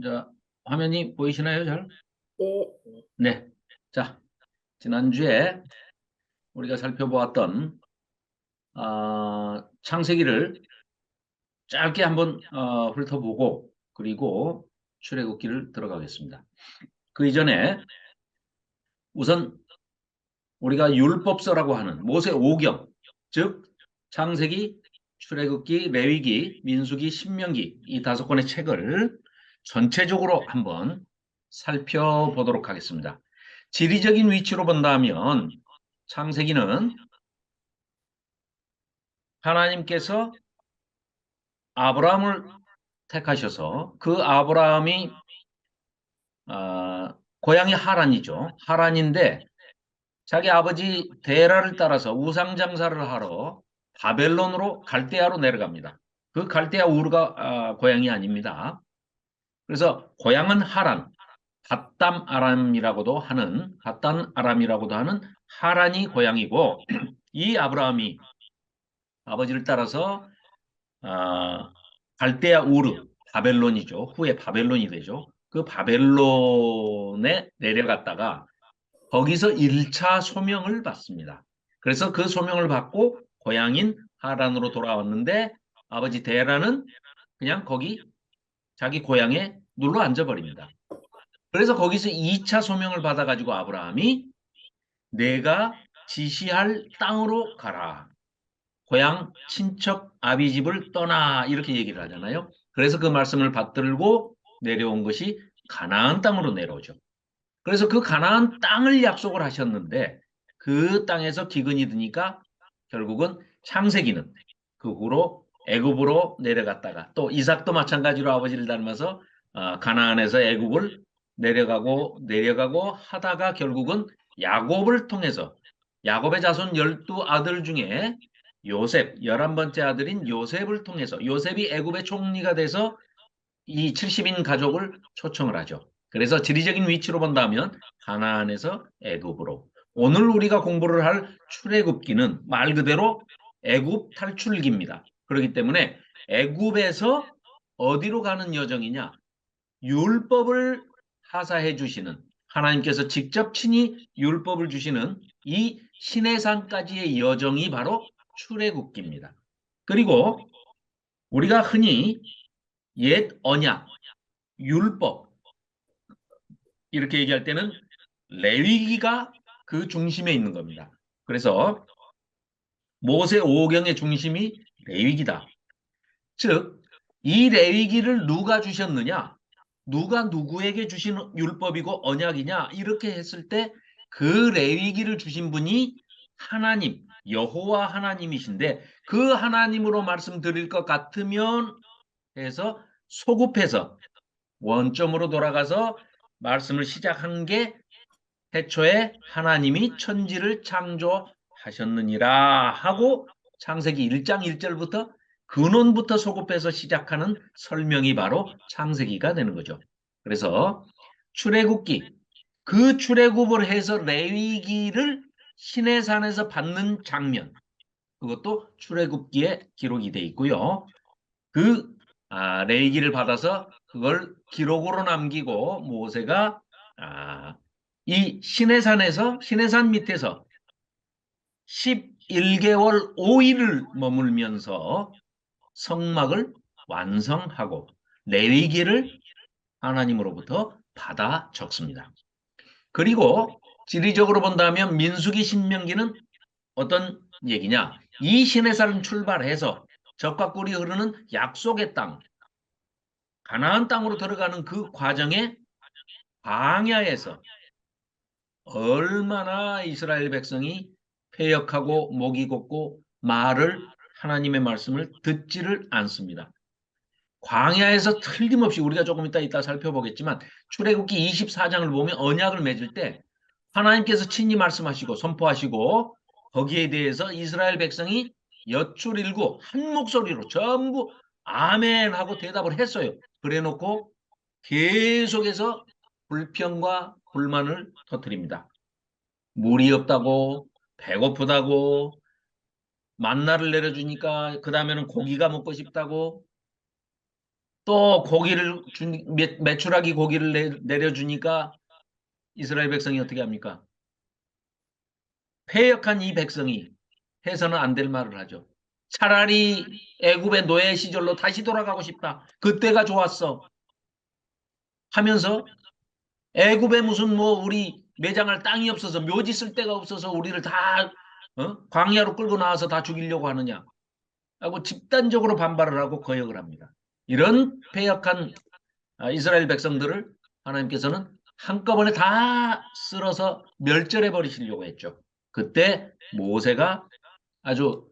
자, 화면이 보이시나요, 잘? 네, 네. 자, 지난주에 우리가 살펴보았던 창세기를 짧게 한번 훑어보고 그리고 출애굽기를 들어가겠습니다. 그 이전에 우선 우리가 율법서라고 하는 모세 오경, 즉 창세기, 출애굽기, 레위기, 민수기, 신명기 이 다섯 권의 책을 전체적으로 한번 살펴보도록 하겠습니다. 지리적인 위치로 본다면 창세기는 하나님께서 아브라함을 택하셔서 그 아브라함이 고향이 하란이죠. 하란인데 자기 아버지 데라를 따라서 우상 장사를 하러 바벨론으로 갈대아로 내려갑니다. 그 갈대아 우르가 고향이 아닙니다. 그래서 고향은 하란, 핫담 아람이라고도 하는 하란이 고향이고 이 아브라함이 아버지를 따라서 아, 갈대아 우르, 바벨론이죠. 후에 바벨론이 되죠. 그 바벨론에 내려갔다가 거기서 1차 소명을 받습니다. 그래서 그 소명을 받고 고향인 하란으로 돌아왔는데 아버지 데라는 그냥 거기 자기 고향에 눌러 앉아버립니다. 그래서 거기서 2차 소명을 받아가지고 아브라함이 내가 지시할 땅으로 가라. 고향 친척 아비 집을 떠나 이렇게 얘기를 하잖아요. 그래서 그 말씀을 받들고 내려온 것이 가나안 땅으로 내려오죠. 그래서 그 가나안 땅을 약속을 하셨는데 그 땅에서 기근이 드니까 결국은 창세기는 그 후로 애굽으로 내려갔다가 또 이삭도 마찬가지로 아버지를 닮아서 가나안에서 애굽을 내려가고 하다가 결국은 야곱을 통해서 야곱의 자손 12아들 중에 요셉 11번째 아들인 요셉을 통해서 요셉이 애굽의 총리가 돼서 이 70인 가족을 초청을 하죠. 그래서 지리적인 위치로 본다면 가나안에서 애굽으로. 오늘 우리가 공부를 할 출애굽기는 말 그대로 애굽 탈출기입니다. 그렇기 때문에 애굽에서 어디로 가는 여정이냐? 율법을 하사해 주시는 하나님께서 직접 친히 율법을 주시는 이 시내산까지의 여정이 바로 출애굽기입니다. 그리고 우리가 흔히 옛 언약, 율법 이렇게 얘기할 때는 레위기가 그 중심에 있는 겁니다. 그래서 모세 오경의 중심이 레위기다. 즉, 이 레위기를 누가 주셨느냐? 누가 누구에게 주신 율법이고 언약이냐? 이렇게 했을 때 그 레위기를 주신 분이 하나님, 여호와 하나님이신데 그 하나님으로 말씀드릴 것 같으면 해서 소급해서 원점으로 돌아가서 말씀을 시작한 게 태초에 하나님이 천지를 창조하셨느니라 하고 창세기 1장 1절부터 근원부터 소급해서 시작하는 설명이 바로 창세기가 되는 거죠. 그래서 출애굽기, 그 출애굽을 해서 레위기를 시내산에서 받는 장면, 그것도 출애굽기에 기록이 돼 있고요. 그 레이기를 받아서 그걸 기록으로 남기고 모세가 아, 이 시내산 밑에서 11개월 5일을 머물면서 성막을 완성하고 레위기를 하나님으로부터 받아 적습니다. 그리고 지리적으로 본다면 민수기 신명기는 어떤 얘기냐? 이 시내산 출발해서 적과 꿀이 흐르는 약속의 땅, 가나안 땅으로 들어가는 그 과정에 광야에서 얼마나 이스라엘 백성이 패역하고 목이 곱고 말을 하나님의 말씀을 듣지를 않습니다. 광야에서 틀림없이 우리가 조금 이따 살펴보겠지만 출애굽기 24장을 보면 언약을 맺을 때 하나님께서 친히 말씀하시고 선포하시고 거기에 대해서 이스라엘 백성이 여출일구 한 목소리로 전부 아멘 하고 대답을 했어요. 그래 놓고 계속해서 불평과 불만을 터뜨립니다. 물이 없다고, 배고프다고, 만나를 내려주니까 그 다음에는 고기가 먹고 싶다고, 또 메추라기 고기를 내려주니까 이스라엘 백성이 어떻게 합니까? 패역한 이 백성이 해서는 안 될 말을 하죠. 차라리 애굽의 노예 시절로 다시 돌아가고 싶다. 그때가 좋았어. 하면서 애굽에 무슨 뭐 우리 매장할 땅이 없어서 묘지 쓸 데가 없어서 우리를 다 광야로 끌고 나와서 다 죽이려고 하느냐 하고 집단적으로 반발을 하고 거역을 합니다. 이런 패역한 이스라엘 백성들을 하나님께서는 한꺼번에 다 쓸어서 멸절해 버리시려고 했죠. 그때 모세가 아주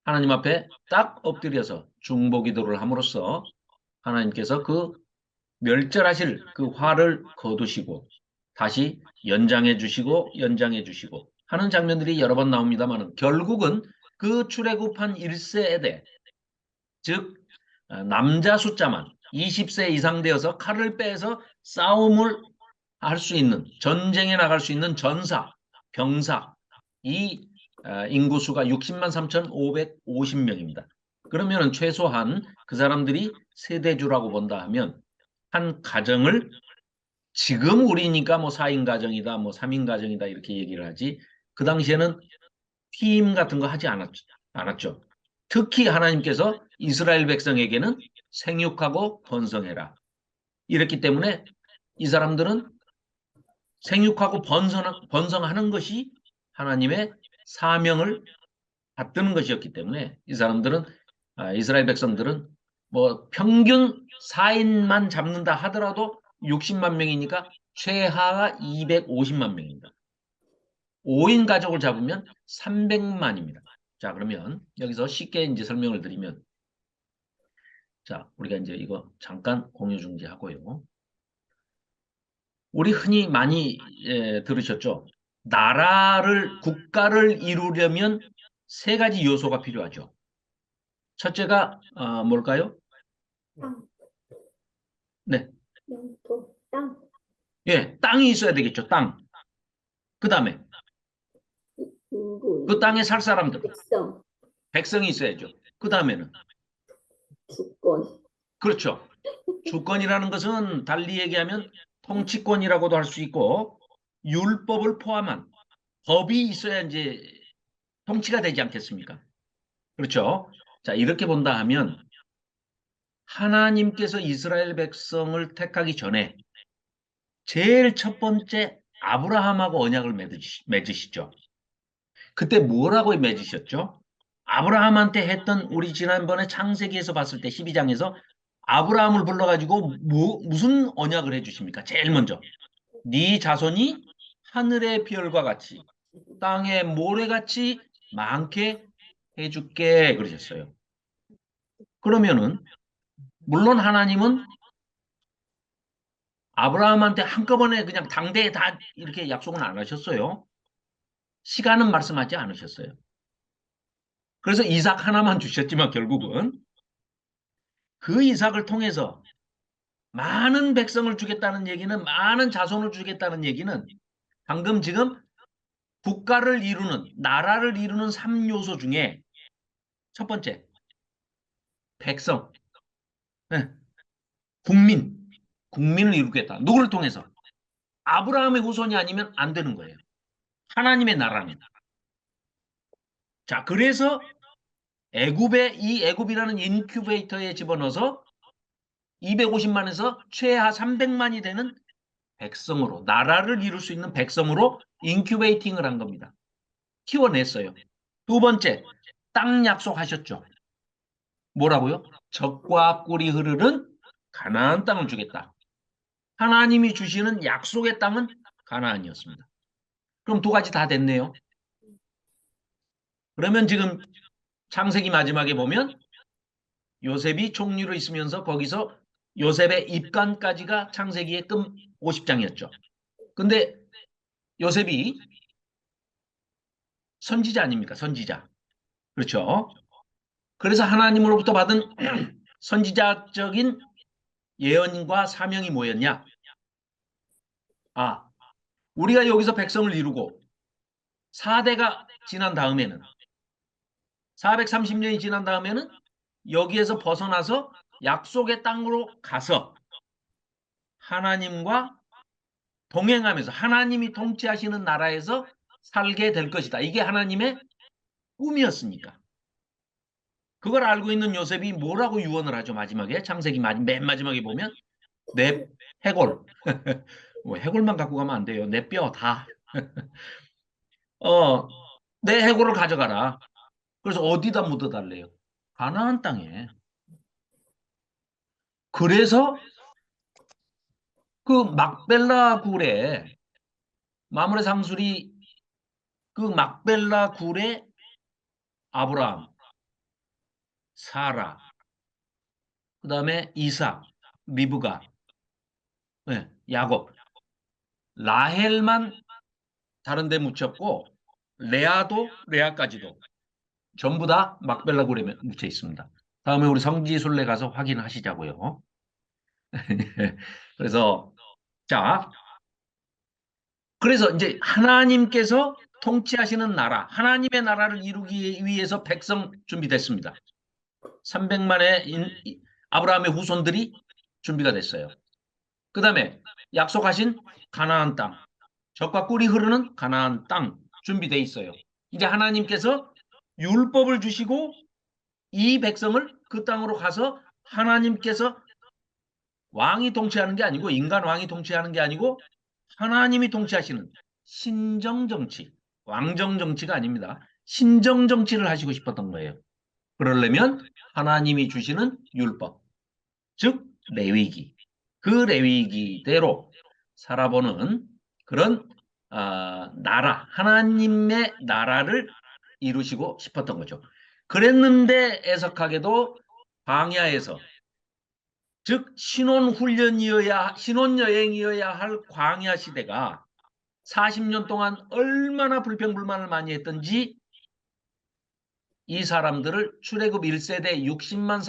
하나님 앞에 딱 엎드려서 중보기도를 함으로써 하나님께서 그 멸절하실 그 화를 거두시고 다시 연장해 주시고 하는 장면들이 여러 번 나옵니다만 결국은 그 출애굽한 1세대 즉 남자 숫자만 20세 이상 되어서 칼을 빼서 싸움을 할 수 있는 전쟁에 나갈 수 있는 전사, 병사 이 인구수가 60만 3,550명입니다. 그러면 최소한 그 사람들이 세대주라고 본다 하면 한 가정을 지금 우리니까 뭐 4인 가정이다, 뭐 3인 가정이다 이렇게 얘기를 하지. 그 당시에는 피임 같은 거 하지 않았죠. 특히 하나님께서 이스라엘 백성에게는 생육하고 번성해라. 이랬기 때문에 이 사람들은 생육하고 번성하는 것이 하나님의 사명을 받드는 것이었기 때문에 이 사람들은 이스라엘 백성들은 뭐 평균 4인만 잡는다 하더라도 60만 명이니까 최하가 250만 명입니다. 5인 가족을 잡으면 300만입니다. 자, 그러면 여기서 쉽게 이제 설명을 드리면 자, 우리가 이제 이거 잠깐 공유 중지하고요. 우리 흔히 많이 들으셨죠? 국가를 이루려면 세 가지 요소가 필요하죠. 첫째가 뭘까요? 땅, 네, 영토, 땅, 예, 땅이 있어야 되겠죠. 땅. 그 다음에 인구, 그 땅에 살 사람들, 백성, 백성이 있어야죠. 그 다음에는 주권. 그렇죠. 주권이라는 것은 달리 얘기하면 통치권이라고도 할 수 있고 율법을 포함한 법이 있어야 이제 통치가 되지 않겠습니까? 그렇죠. 자, 이렇게 본다 하면 하나님께서 이스라엘 백성을 택하기 전에 제일 첫 번째 아브라함하고 언약을 맺으시죠. 그때 뭐라고 맺으셨죠? 아브라함한테 했던 우리 지난번에 창세기에서 봤을 때 12장에서 아브라함을 불러가지고 무슨 언약을 해주십니까? 제일 먼저 네 자손이 하늘의 별과 같이 땅의 모래같이 많게 해줄게 그러셨어요. 그러면은 물론 하나님은 아브라함한테 한꺼번에 그냥 당대에 다 이렇게 약속은 안 하셨어요. 시간은 말씀하지 않으셨어요. 그래서 이삭 하나만 주셨지만 결국은 그 이삭을 통해서 많은 백성을 주겠다는 얘기는 많은 자손을 주겠다는 얘기는 방금 지금 국가를 이루는 나라를 이루는 3요소 중에 첫 번째 백성, 네, 국민을 이루겠다. 누구를 통해서? 아브라함의 후손이 아니면 안 되는 거예요. 하나님의 나라는. 자, 그래서 이 애굽이라는 인큐베이터에 집어넣어서 250만에서 최하 300만이 되는 백성으로 나라를 이룰 수 있는 백성으로 인큐베이팅을 한 겁니다. 키워냈어요. 두 번째, 땅 약속하셨죠. 뭐라고요? 젖과 꿀이 흐르는 가나안 땅을 주겠다. 하나님이 주시는 약속의 땅은 가나안이었습니다. 그럼 두 가지 다 됐네요. 그러면 지금 창세기 마지막에 보면 요셉이 총리로 있으면서 거기서 요셉의 입간까지가 창세기의 끔 50장이었죠. 근데 요셉이 선지자 아닙니까? 선지자. 그렇죠. 그래서 하나님으로부터 받은 선지자적인 예언과 사명이 뭐였냐? 아, 우리가 여기서 백성을 이루고 4대가 지난 다음에는 430년이 지난 다음에는 여기에서 벗어나서 약속의 땅으로 가서 하나님과 동행하면서 하나님이 통치하시는 나라에서 살게 될 것이다. 이게 하나님의 꿈이었으니까. 그걸 알고 있는 요셉이 뭐라고 유언을 하죠? 마지막에 창세기 맨 마지막에 보면 내 해골. 뭐 해골만 갖고 가면 안 돼요. 내 뼈 다. 어, 내 해골을 가져가라. 그래서 어디다 묻어달래요? 가나안 땅에. 그래서 그 막벨라 굴에 마므레 상술이 그 막벨라 굴에 아브라함, 사라, 그다음에 이삭, 리브가, 네, 야곱, 라헬만 다른 데 묻혔고 레아까지도 전부 다 막벨라 굴에 묻혀 있습니다. 다음에 우리 성지순례 가서 확인하시자고요. 그래서 자, 그래서 이제 하나님께서 통치하시는 나라, 하나님의 나라를 이루기 위해서 백성 준비됐습니다. 300만의 아브라함의 후손들이 준비가 됐어요. 그 다음에 약속하신 가나안 땅, 젖과 꿀이 흐르는 가나안 땅 준비돼 있어요. 이제 하나님께서 율법을 주시고 이 백성을 그 땅으로 가서 하나님께서 왕이 통치하는 게 아니고 인간 왕이 통치하는 게 아니고 하나님이 통치하시는 신정정치, 왕정정치가 아닙니다. 신정정치를 하시고 싶었던 거예요. 그러려면 하나님이 주시는 율법, 즉 레위기, 그 레위기대로 살아보는 그런 나라, 하나님의 나라를 이루시고 싶었던 거죠. 그랬는데 애석하게도 광야에서 즉 신혼여행이어야 할 광야 시대가 40년 동안 얼마나 불평불만을 많이 했던지 이 사람들을 출애굽 1세대 60만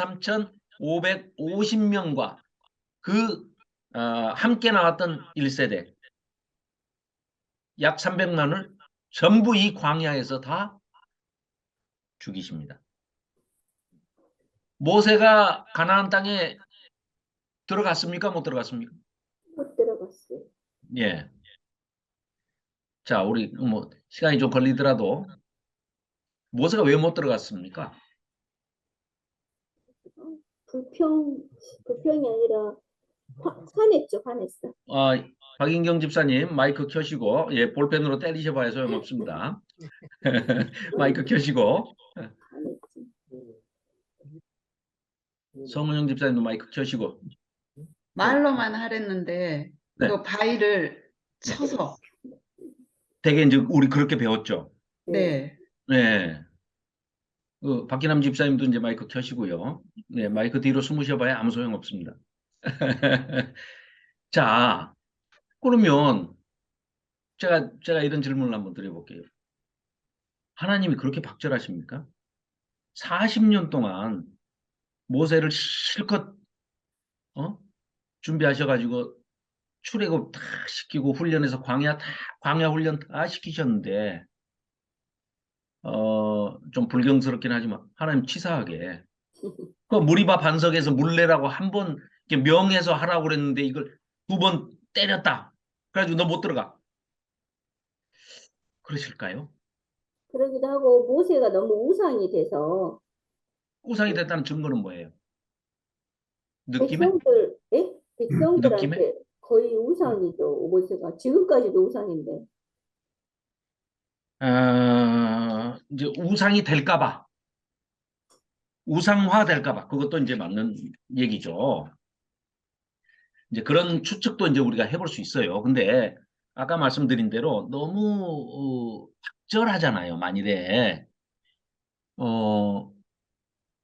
3,550명과 그 함께 나왔던 1세대 약 300만을 전부 이 광야에서 다 죽이십니다. 모세가 가나안 땅에 들어갔습니까? 못 들어갔습니까? 못 들어갔어요. 예. 자, 우리 뭐 시간이 좀 걸리더라도 모세가 왜 못 들어갔습니까? 불평이 아니라 화냈죠, 화냈어. 박인경 집사님 마이크 켜시고 예, 볼펜으로 때리셔봐야 소용없습니다. 마이크 켜시고 화냈지. 성은영 집사님도 마이크 켜시고 말로만 하랬는데 네. 그 바위를 쳐서 되게 이제 우리 그렇게 배웠죠. 네. 네. 박기남 집사님도 이제 마이크 켜시고요. 네, 마이크 뒤로 숨으셔봐야 아무 소용 없습니다. 자, 그러면 제가 이런 질문을 한번 드려볼게요. 하나님이 그렇게 박절하십니까? 40년 동안 모세를 실컷 준비하셔가지고 출애굽 다 시키고 훈련해서 광야 훈련 다 시키셨는데 좀 불경스럽긴 하지만 하나님 치사하게 그 무리바 반석에서 물내라고 한 번 명해서 하라고 그랬는데 이걸 2번 때렸다. 그래가지고 너 못 들어가. 그러실까요? 그러기도 하고 모세가 너무 우상이 돼서 우상이 됐다는 증거는 뭐예요? 느낌에? 느낌에? 백성들한테 거의 우상이죠. 모세가 지금까지도 우상인데. 이제 우상이 될까봐, 우상화 될까봐, 그것도 이제 맞는 얘기죠. 이제 그런 추측도 이제 우리가 해볼 수 있어요. 근데 아까 말씀드린 대로 너무 적절하잖아요. 만일에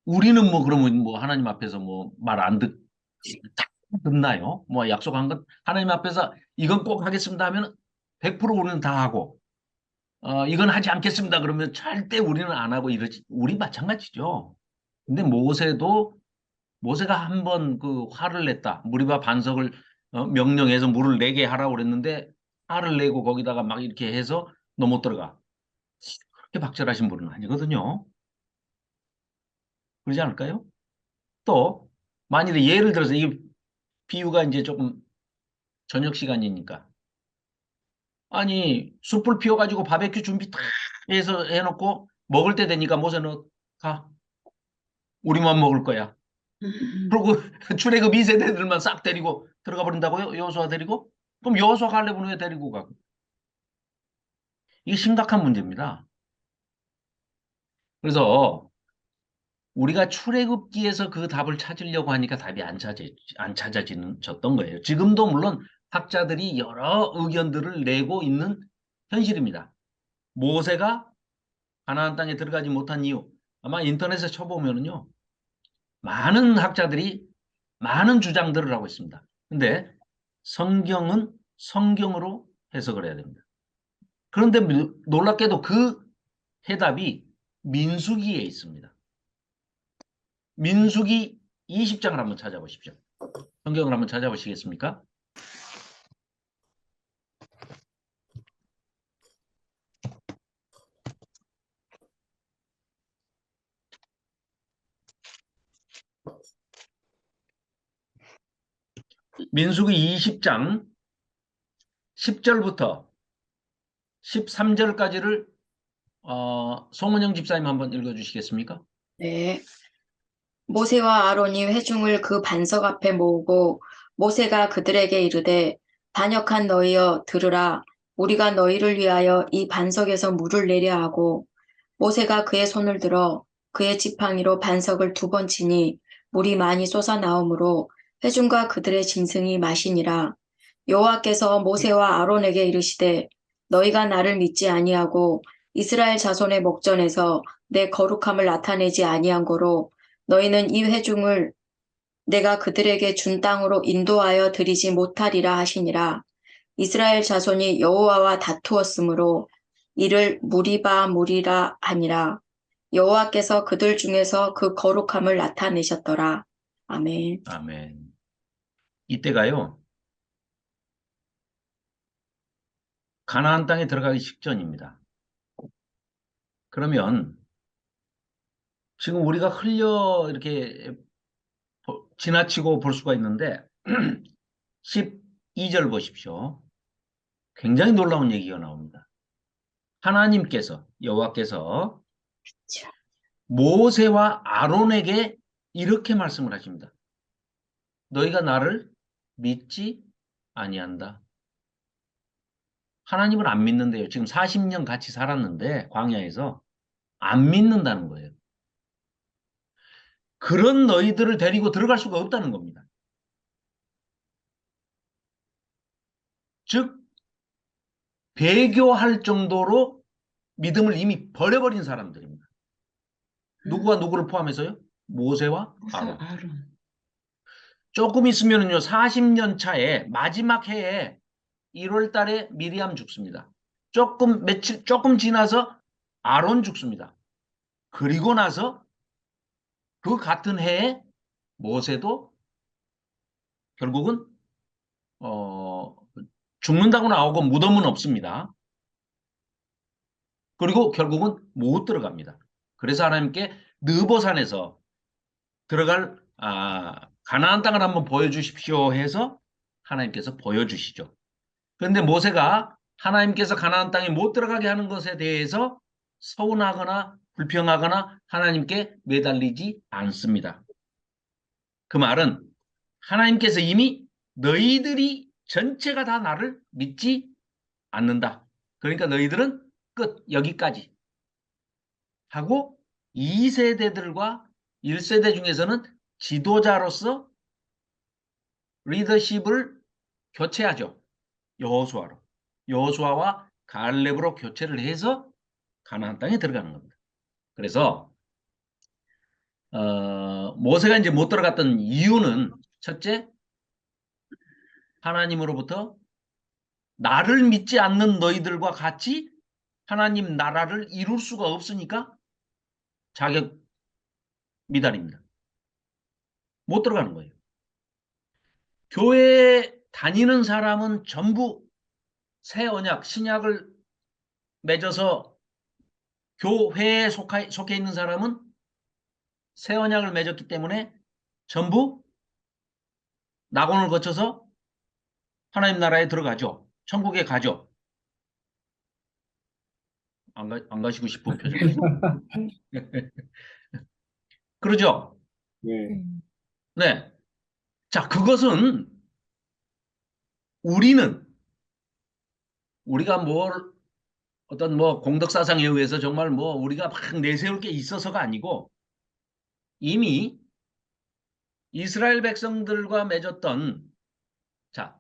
우리는 뭐 그러면 뭐 하나님 앞에서 뭐 말 안 듣나요? 뭐 약속한 건 하나님 앞에서 이건 꼭 하겠습니다 하면 100% 우리는 다 하고 이건 하지 않겠습니다 그러면 절대 우리는 안 하고 이러지. 우리 마찬가지죠. 근데 모세가 한 번 그 화를 냈다. 무리바 반석을 명령해서 물을 내게 하라고 그랬는데 화를 내고 거기다가 막 이렇게 해서 너 못 들어가. 그렇게 박절하신 분은 아니거든요. 그러지 않을까요? 또 만일에 예를 들어서 이 비유가 이제 조금 저녁 시간이니까 아니 숯불 피워가지고 바베큐 준비 다 해서 해놓고 먹을 때 되니까 모세는 가 우리만 먹을 거야. 그리고 출애굽 2세대들만 싹 데리고 들어가 버린다고요? 여호수아 데리고? 그럼 여호수아 갈렙은 왜 데리고 가고? 이게 심각한 문제입니다. 그래서 우리가 출애굽기에서 그 답을 찾으려고 하니까 답이 안 찾아졌던 거예요. 지금도 물론 학자들이 여러 의견들을 내고 있는 현실입니다. 모세가 가나안 땅에 들어가지 못한 이유 아마 인터넷에 쳐보면은요 많은 학자들이 많은 주장들을 하고 있습니다. 근데 성경은 성경으로 해석을 해야 됩니다. 그런데 놀랍게도 그 해답이 민수기에 있습니다. 민수기 20장을 한번 찾아보십시오. 성경을 한번 찾아보시겠습니까? 민수기 20장 10절부터 13절까지를 송은영 집사님 한번 읽어주시겠습니까? 네. 모세와 아론이 회중을 그 반석 앞에 모으고 모세가 그들에게 이르되 반역한 너희여 들으라 우리가 너희를 위하여 이 반석에서 물을 내려 하고 모세가 그의 손을 들어 그의 지팡이로 반석을 2번 치니 물이 많이 솟아나오므로 회중과 그들의 짐승이 마시니라. 여호와께서 모세와 아론에게 이르시되 너희가 나를 믿지 아니하고 이스라엘 자손의 목전에서 내 거룩함을 나타내지 아니한 고로 너희는 이 회중을 내가 그들에게 준 땅으로 인도하여 드리지 못하리라 하시니라. 이스라엘 자손이 여호와와 다투었으므로 이를 무리바 무리라 하니라. 여호와께서 그들 중에서 그 거룩함을 나타내셨더라. 아멘. 아멘. 이때가요. 가나안 땅에 들어가기 직전입니다. 그러면 지금 우리가 흘려 이렇게 지나치고 볼 수가 있는데 12절 보십시오. 굉장히 놀라운 얘기가 나옵니다. 하나님께서 여호와께서 모세와 아론에게 이렇게 말씀을 하십니다. 너희가 나를 믿지 아니한다. 하나님을 안 믿는데요. 지금 40년 같이 살았는데 광야에서 안 믿는다는 거예요. 그런 너희들을 데리고 들어갈 수가 없다는 겁니다. 즉 배교할 정도로 믿음을 이미 버려버린 사람들입니다. 누구와 누구를 포함해서요? 모세와 아론. 조금 있으면요 40년 차에 마지막 해에 1월 달에 미리암 죽습니다. 조금 지나서 아론 죽습니다. 그리고 나서 그 같은 해에 모세도 결국은 죽는다고 나오고 무덤은 없습니다. 그리고 결국은 못 들어갑니다. 그래서 하나님께 느보산에서 들어갈 가나안 땅을 한번 보여주십시오 해서 하나님께서 보여주시죠. 그런데 모세가 하나님께서 가나안 땅에 못 들어가게 하는 것에 대해서 서운하거나 불평하거나 하나님께 매달리지 않습니다. 그 말은 하나님께서 이미 너희들이 전체가 다 나를 믿지 않는다. 그러니까 너희들은 끝, 여기까지 하고 2세대들과 1세대 중에서는 지도자로서 리더십을 교체하죠. 여호수아로. 여호수아와 갈렙으로 교체를 해서 가나안 땅에 들어가는 겁니다. 그래서 모세가 이제 못 들어갔던 이유는 첫째, 하나님으로부터 나를 믿지 않는 너희들과 같이 하나님 나라를 이룰 수가 없으니까 자격 미달입니다. 못 들어가는 거예요. 교회에 다니는 사람은 전부 새 언약, 신약을 맺어서 교회에 속해 있는 사람은 새 언약을 맺었기 때문에 전부 낙원을 거쳐서 하나님 나라에 들어가죠. 천국에 가죠. 안 가시고 싶은 표정이에요. 그러죠? 네. 네. 자, 그것은 우리가 어떤 공덕사상에 의해서 정말 우리가 막 내세울 게 있어서가 아니고 이미 이스라엘 백성들과 맺었던, 자,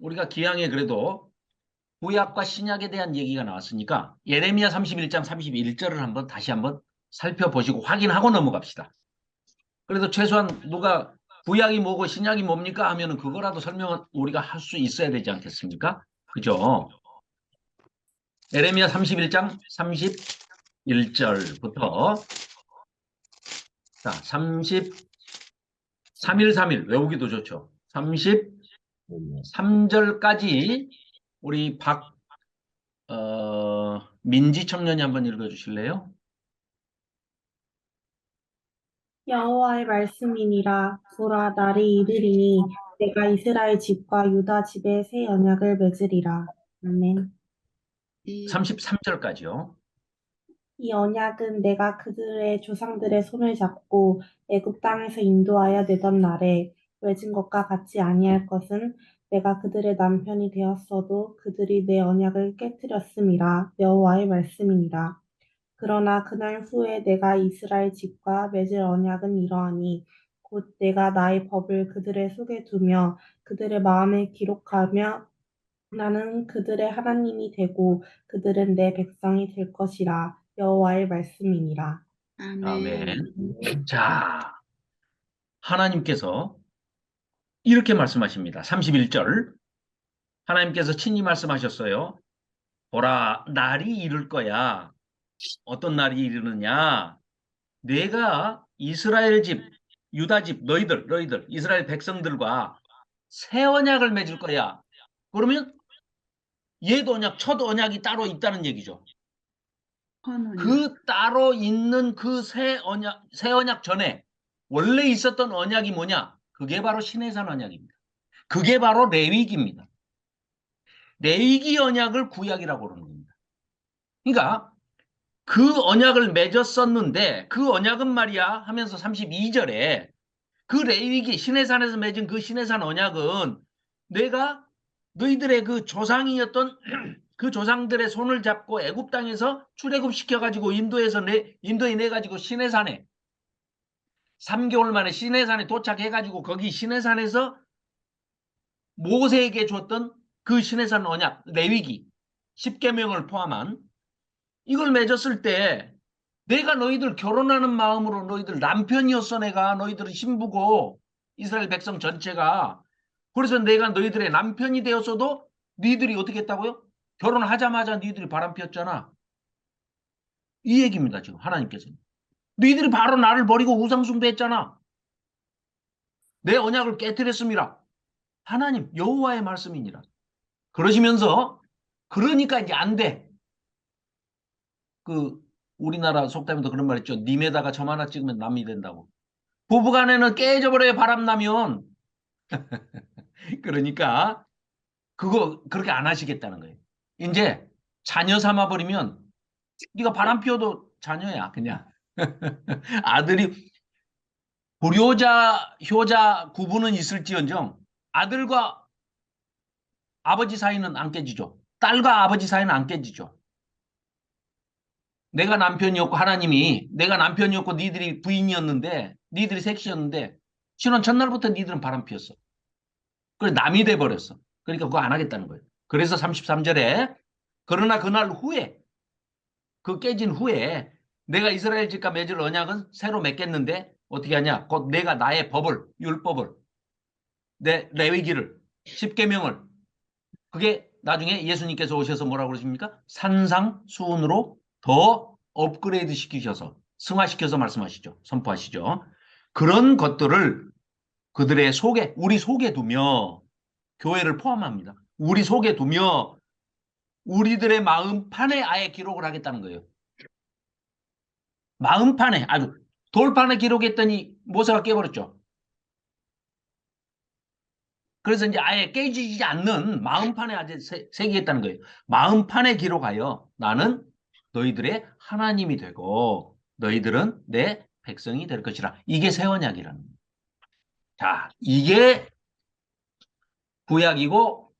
우리가 기왕에 그래도 구약과 신약에 대한 얘기가 나왔으니까 예레미야 31장 31절을 다시 한번 살펴보시고 확인하고 넘어갑시다. 그래도 최소한 누가 구약이 뭐고 신약이 뭡니까 하면은 그거라도 설명을 우리가 할 수 있어야 되지 않겠습니까? 그죠? 예레미야 31장 31절부터 자, 33일 외우기도 좋죠. 33절까지 우리 민지 청년이 한번 읽어주실래요? 여호와의 말씀이니라. 보라, 날이 이르리니 내가 이스라엘 집과 유다 집에 새 언약을 맺으리라. 아멘. 33절까지요. 이 언약은 내가 그들의 조상들의 손을 잡고 애굽 땅에서 인도하여 내던 날에 맺은 것과 같지 아니할 것은 내가 그들의 남편이 되었어도 그들이 내 언약을 깨뜨렸음이라. 여호와의 말씀이니라. 그러나 그날 후에 내가 이스라엘 집과 맺을 언약은 이러하니 곧 내가 나의 법을 그들의 속에 두며 그들의 마음에 기록하며 나는 그들의 하나님이 되고 그들은 내 백성이 될 것이라. 여호와의 말씀이니라. 아멘. 자, 하나님께서 이렇게 말씀하십니다. 31절. 하나님께서 친히 말씀하셨어요. 보라, 날이 이를 거야. 어떤 날이 이르느냐? 내가 이스라엘 집, 유다 집, 너희들, 이스라엘 백성들과 새 언약을 맺을 거야. 그러면 옛 언약, 첫 언약이 따로 있다는 얘기죠. 그 따로 있는 그 새 언약 전에 원래 있었던 언약이 뭐냐? 그게 바로 시내산 언약입니다. 그게 바로 레위기입니다. 레위기 언약을 구약이라고 그러는 겁니다. 그러니까 그 언약을 맺었었는데 그 언약은 말이야 하면서 32절에 그 레위기 시내산에서 맺은 그 시내산 언약은 내가 너희들의 그 조상이었던 그 조상들의 손을 잡고 애굽 땅에서 출애굽 시켜가지고 인도에 내가지고 시내산에 3개월 만에 시내산에 도착해가지고 거기 시내산에서 모세에게 줬던 그 시내산 언약 레위기 10계명을 포함한 이걸 맺었을 때 내가 너희들 결혼하는 마음으로 너희들 남편이었어. 내가 너희들은 신부고 이스라엘 백성 전체가. 그래서 내가 너희들의 남편이 되었어도 너희들이 어떻게 했다고요? 결혼하자마자 너희들이 바람 피웠잖아. 이 얘기입니다. 지금 하나님께서는. 너희들이 바로 나를 버리고 우상 숭배했잖아. 내 언약을 깨뜨렸습니다. 하나님 여호와의 말씀이니라. 그러시면서 그러니까 이제 안 돼. 우리나라 속담에도 그런 말 있죠. 님에다가 점 하나 찍으면 남이 된다고. 부부간에는 깨져버려요. 바람 나면. 그러니까 그거 그렇게 안 하시겠다는 거예요. 이제 자녀 삼아버리면 네가 바람 피워도 자녀야 그냥. 아들이 불효자 효자 구분은 있을지언정 아들과 아버지 사이는 안 깨지죠. 딸과 아버지 사이는 안 깨지죠. 내가 남편이었고 하나님이 내가 남편이었고 니들이 부인이었는데 니들이 섹시였는데 신혼 첫날부터 니들은 바람 피웠어. 그래 남이 돼버렸어. 그러니까 그거 안 하겠다는 거예요. 그래서 33절에 그러나 그날 후에 그 깨진 후에 내가 이스라엘 집과 맺을 언약은 새로 맺겠는데 어떻게 하냐? 곧 내가 나의 법을 율법을 내 레위기를 10계명을 그게 나중에 예수님께서 오셔서 뭐라고 그러십니까? 산상수훈으로 더 업그레이드 시키셔서 승화시켜서 말씀하시죠. 선포하시죠. 그런 것들을 그들의 속에 우리 속에 두며 교회를 포함합니다. 우리 속에 두며 우리들의 마음판에 아예 기록을 하겠다는 거예요. 마음판에 아주 돌판에 기록했더니 모세가 깨버렸죠. 그래서 이제 아예 깨지지 않는 마음판에 아주 새기겠다는 거예요. 마음판에 기록하여 나는 너희들의 하나님이 되고 너희들은 내 백성이 될 것이라. 이게 새 언약이라는 거예요. 자, 이게 구약이고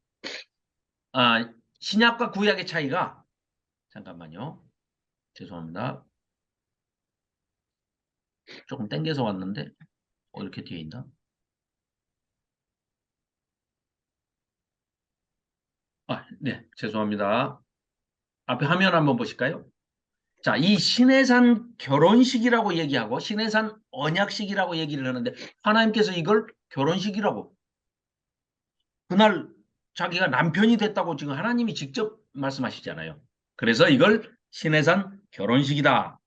신약과 구약의 차이가 잠깐만요. 죄송합니다. 조금 땡겨서 왔는데 이렇게 뒤에 있나? 네, 죄송합니다. 앞에 화면 한번 보실까요? 자, 이 신해산 결혼식이라고 얘기하고 신해산 언약식이라고 얘기를 하는데 하나님께서 이걸 결혼식이라고 그날 자기가 남편이 됐다고 지금 하나님이 직접 말씀하시잖아요. 그래서 이걸 신해산 결혼식이다.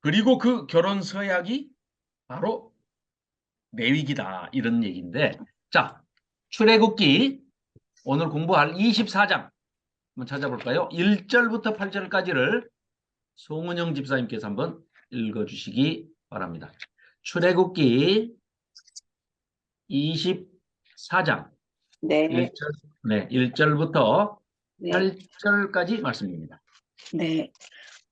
그리고 그 결혼 서약이 바로 레위기다. 이런 얘기인데 자, 출애굽기 오늘 공부할 24장 한번 찾아볼까요? 1절부터 8절까지를 송은영 집사님께서 한번 읽어주시기 바랍니다. 출애굽기 24장 네, 1절부터 네, 8절까지 말씀입니다. 네.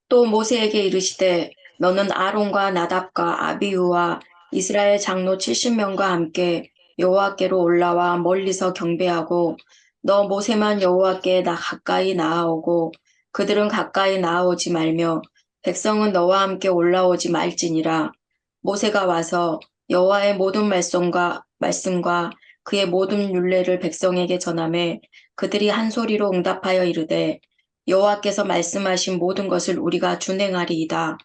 또 모세에게 이르시되 너는 아론과 나답과 아비후와 이스라엘 장로 70명과 함께 여호와께로 올라와 멀리서 경배하고 너 모세만 여호와께 가까이 나아오고 그들은 가까이 나아오지 말며 백성은 너와 함께 올라오지 말지니라. 모세가 와서 여호와의 모든 말씀과 그의 모든 율례를 백성에게 전하매 그들이 한 소리로 응답하여 이르되 여호와께서 말씀하신 모든 것을 우리가 준행하리이다.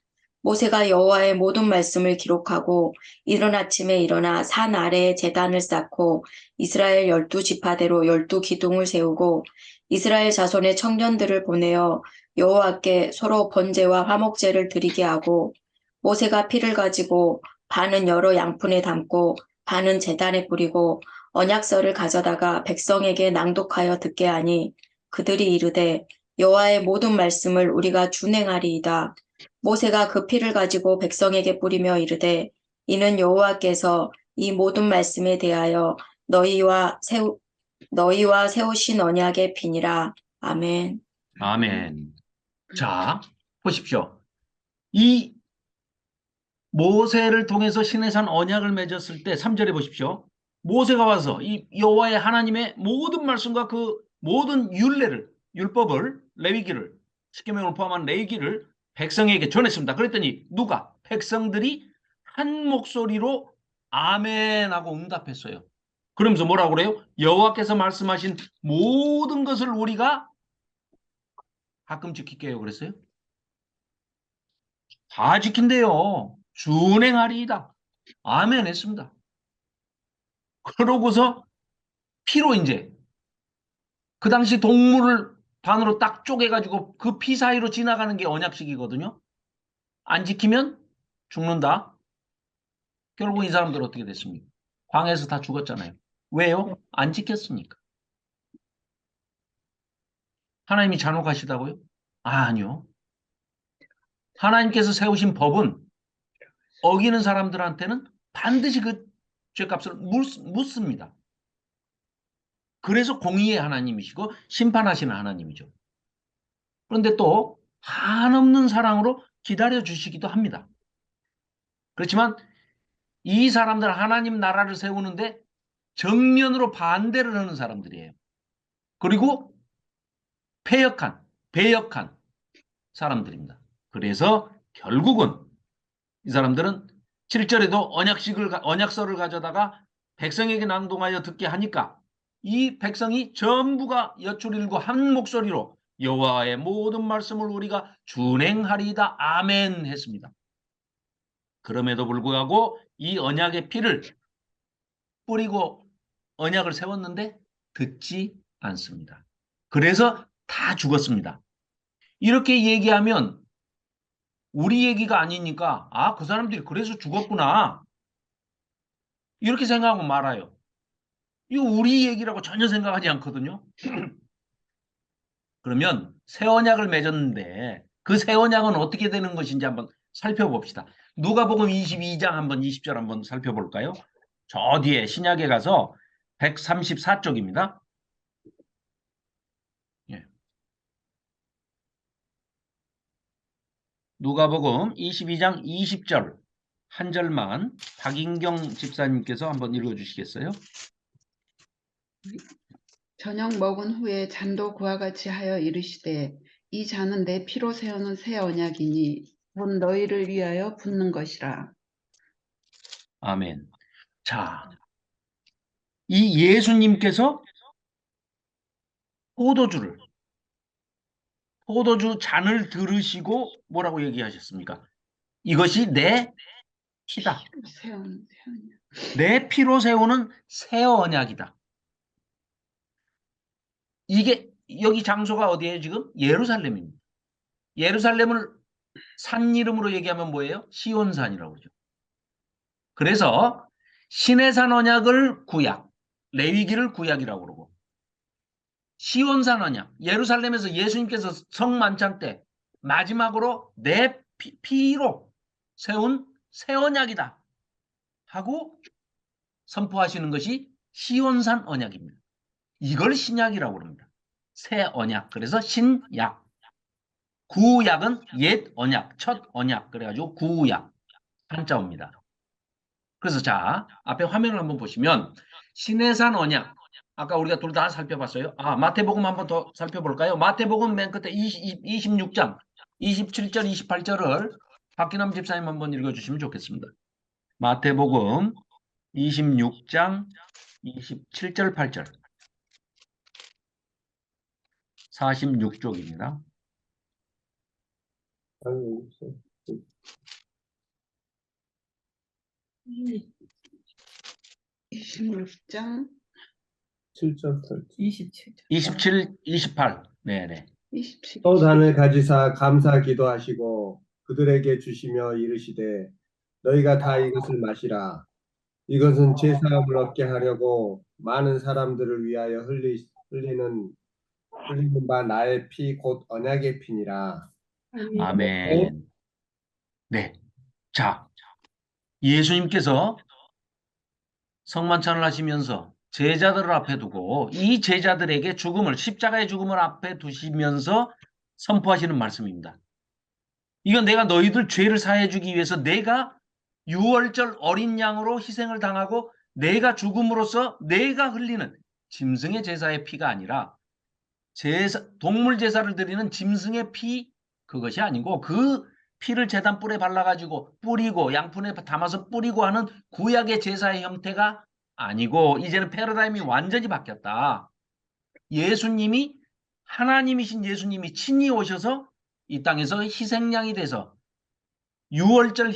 모세가 여호와의 모든 말씀을 기록하고 이른 아침에 일어나 산 아래에 제단을 쌓고 이스라엘 12지파대로 12기둥을 세우고 이스라엘 자손의 청년들을 보내어 여호와께 서로 번제와 화목제를 드리게 하고 모세가 피를 가지고 반은 여러 양푼에 담고 반은 제단에 뿌리고 언약서를 가져다가 백성에게 낭독하여 듣게 하니 그들이 이르되 여호와의 모든 말씀을 우리가 준행하리이다. 모세가 그 피를 가지고 백성에게 뿌리며 이르되 이는 여호와께서 이 모든 말씀에 대하여 너희와 세우신 언약의 피니라. 아멘. 아멘. 자, 보십시오. 이 모세를 통해서 시내산 언약을 맺었을 때 3절에 보십시오. 모세가 와서 이 여호와의 하나님의 모든 말씀과 그 모든 율법을 레위기를 10계명을 포함한 레위기를 백성에게 전했습니다. 그랬더니 누가? 백성들이 한 목소리로 아멘하고 응답했어요. 그러면서 뭐라고 그래요? 여호와께서 말씀하신 모든 것을 우리가 가끔 지킬게요. 그랬어요? 다 지킨대요. 준행하리이다. 아멘 했습니다. 그러고서 피로 이제 그 당시 동물을 반으로 딱 쪼개가지고 그 피 사이로 지나가는 게 언약식이거든요. 안 지키면 죽는다. 결국 이 사람들 어떻게 됐습니까? 광야에서 다 죽었잖아요. 왜요? 안 지켰으니까. 하나님이 잔혹하시다고요? 아니요. 하나님께서 세우신 법은 어기는 사람들한테는 반드시 그 죄값을 묻습니다. 그래서 공의의 하나님이시고 심판하시는 하나님이죠. 그런데 또 한없는 사랑으로 기다려주시기도 합니다. 그렇지만 이 사람들은 하나님 나라를 세우는데 정면으로 반대를 하는 사람들이에요. 그리고 배역한 사람들입니다. 그래서 결국은 이 사람들은 7절에도 언약서를 가져다가 백성에게 낭독하여 듣게 하니까 이 백성이 전부가 여출일고 한 목소리로 여호와의 모든 말씀을 우리가 준행하리이다. 아멘 했습니다. 그럼에도 불구하고 이 언약의 피를 뿌리고 언약을 세웠는데 듣지 않습니다. 그래서 다 죽었습니다. 이렇게 얘기하면 우리 얘기가 아니니까 그 사람들이 그래서 죽었구나 이렇게 생각하고 말아요. 이거 우리 얘기라고 전혀 생각하지 않거든요. 그러면 새 언약을 맺었는데 그 새 언약은 어떻게 되는 것인지 한번 살펴봅시다. 누가복음 22장 한번 20절 한번 살펴볼까요? 저 뒤에 신약에 가서 134쪽입니다. 예. 누가복음 22장 20절 한 절만 박인경 집사님께서 한번 읽어주시겠어요? 저녁 먹은 후에 잔도 그와 같이 하여 이르시되 이 잔은 내 피로 세우는 새 언약이니 곧 너희를 위하여 붓는 것이라. 아멘. 자, 이 예수님께서 포도주 잔을 들으시고 뭐라고 얘기하셨습니까? 이것이 내 피다. 피로 세우는 새 언약. 내 피로 세우는 새 언약이다. 이게 여기 장소가 어디예요 지금? 예루살렘입니다. 예루살렘을 산 이름으로 얘기하면 뭐예요? 시온산이라고 그러죠. 그래서 시내산 언약을 구약, 레위기를 구약이라고 그러고 시온산 언약, 예루살렘에서 예수님께서 성만찬 때 마지막으로 내 피로 세운 새 언약이다 하고 선포하시는 것이 시온산 언약입니다. 이걸 신약이라고 합니다. 새 언약. 그래서 신약. 구약은 옛 언약, 첫 언약. 그래가지고 구약. 한자어입니다. 그래서 자, 앞에 화면을 한번 보시면 시내산 언약. 아까 우리가 둘 다 살펴봤어요. 마태복음 한번 더 살펴볼까요? 마태복음 맨 끝에 26장 27절, 28절을 박기남 집사님 한번 읽어주시면 좋겠습니다. 마태복음 26장 27절, 8절. 46쪽입니다. 26장 7절 27절. 27, 28. 네네. 27. 또 단을 가지사 감사 기도하시고 그들에게 주시며 이르시되 너희가 다 이것을 마시라. 이것은 제 사함을 얻게 하려고 많은 사람들을 위하여 흘리는 바 나의 피 곧 언약의 피니라. 아멘. 네. 자, 예수님께서 성만찬을 하시면서 제자들을 앞에 두고 이 제자들에게 십자가의 죽음을 앞에 두시면서 선포하시는 말씀입니다. 이건 내가 너희들 죄를 사해 주기 위해서 내가 유월절 어린 양으로 희생을 당하고 내가 죽음으로써 내가 흘리는 짐승의 제사의 피가 아니라 동물 제사를 드리는 짐승의 피, 그것이 아니고 그 피를 제단 뿔에 발라가지고 뿌리고 양푼에 담아서 뿌리고 하는 구약의 제사의 형태가 아니고 이제는 패러다임이 완전히 바뀌었다. 예수님이 하나님이신 예수님이 친히 오셔서 이 땅에서 희생양이 돼서 유월절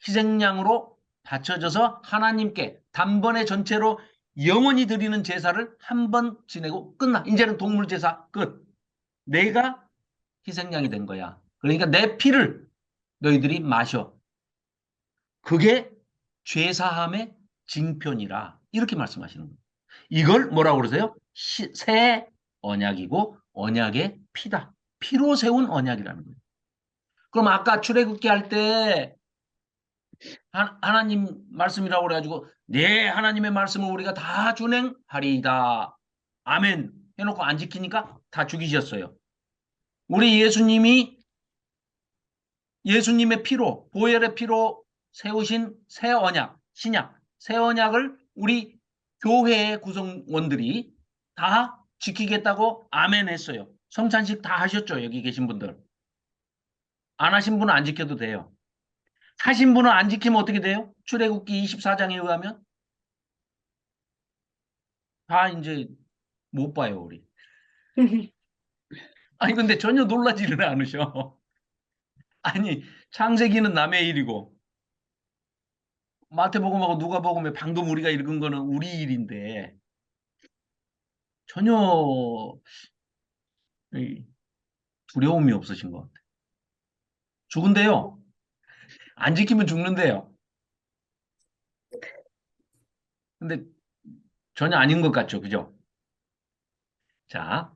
희생양으로 바쳐져서 하나님께 단번에 전체로 영원히 드리는 제사를 한 번 지내고 끝나. 이제는 동물 제사 끝. 내가 희생양이 된 거야. 그러니까 내 피를 너희들이 마셔. 그게 죄사함의 징표니라. 이렇게 말씀하시는 거예요. 이걸 뭐라고 그러세요? 새 언약이고 언약의 피다. 피로 세운 언약이라는 거예요. 그럼 아까 출애굽기 할 때 하나님 말씀이라고 그래가지고 네 하나님의 말씀을 우리가 다 준행하리이다. 아멘 해놓고 안 지키니까 다 죽이셨어요. 우리 예수님의 피로 보혈의 피로 세우신 새 언약 신약 새 언약을 우리 교회의 구성원들이 다 지키겠다고 아멘 했어요. 성찬식 다 하셨죠. 여기 계신 분들. 안 하신 분은 안 지켜도 돼요. 하신 분은 안 지키면 어떻게 돼요? 출애굽기 24장에 의하면 다 이제 못 봐요 우리. 아니 근데 전혀 놀라지는 않으셔. 아니 창세기는 남의 일이고 마태복음하고 누가복음에 방금 우리가 읽은 거는 우리 일인데 전혀 두려움이 없으신 것 같아요. 죽은데요. 안 지키면 죽는데요. 근데 전혀 아닌 것 같죠. 그죠? 자,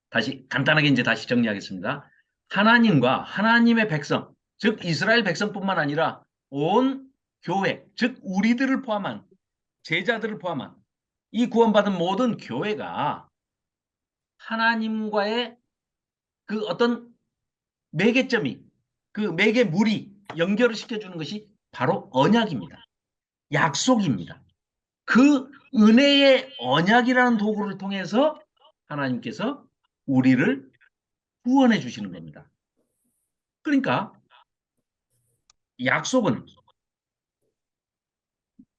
다시 간단하게 이제 다시 정리하겠습니다. 하나님과 하나님의 백성, 즉 이스라엘 백성뿐만 아니라 온 교회, 즉 우리들을 포함한 제자들을 포함한 이 구원받은 모든 교회가 하나님과의 그 어떤 매개점이, 그 매개물이 연결을 시켜주는 것이 바로 언약입니다. 약속입니다. 그 은혜의 언약이라는 도구를 통해서 하나님께서 우리를 구원해 주시는 겁니다. 그러니까 약속은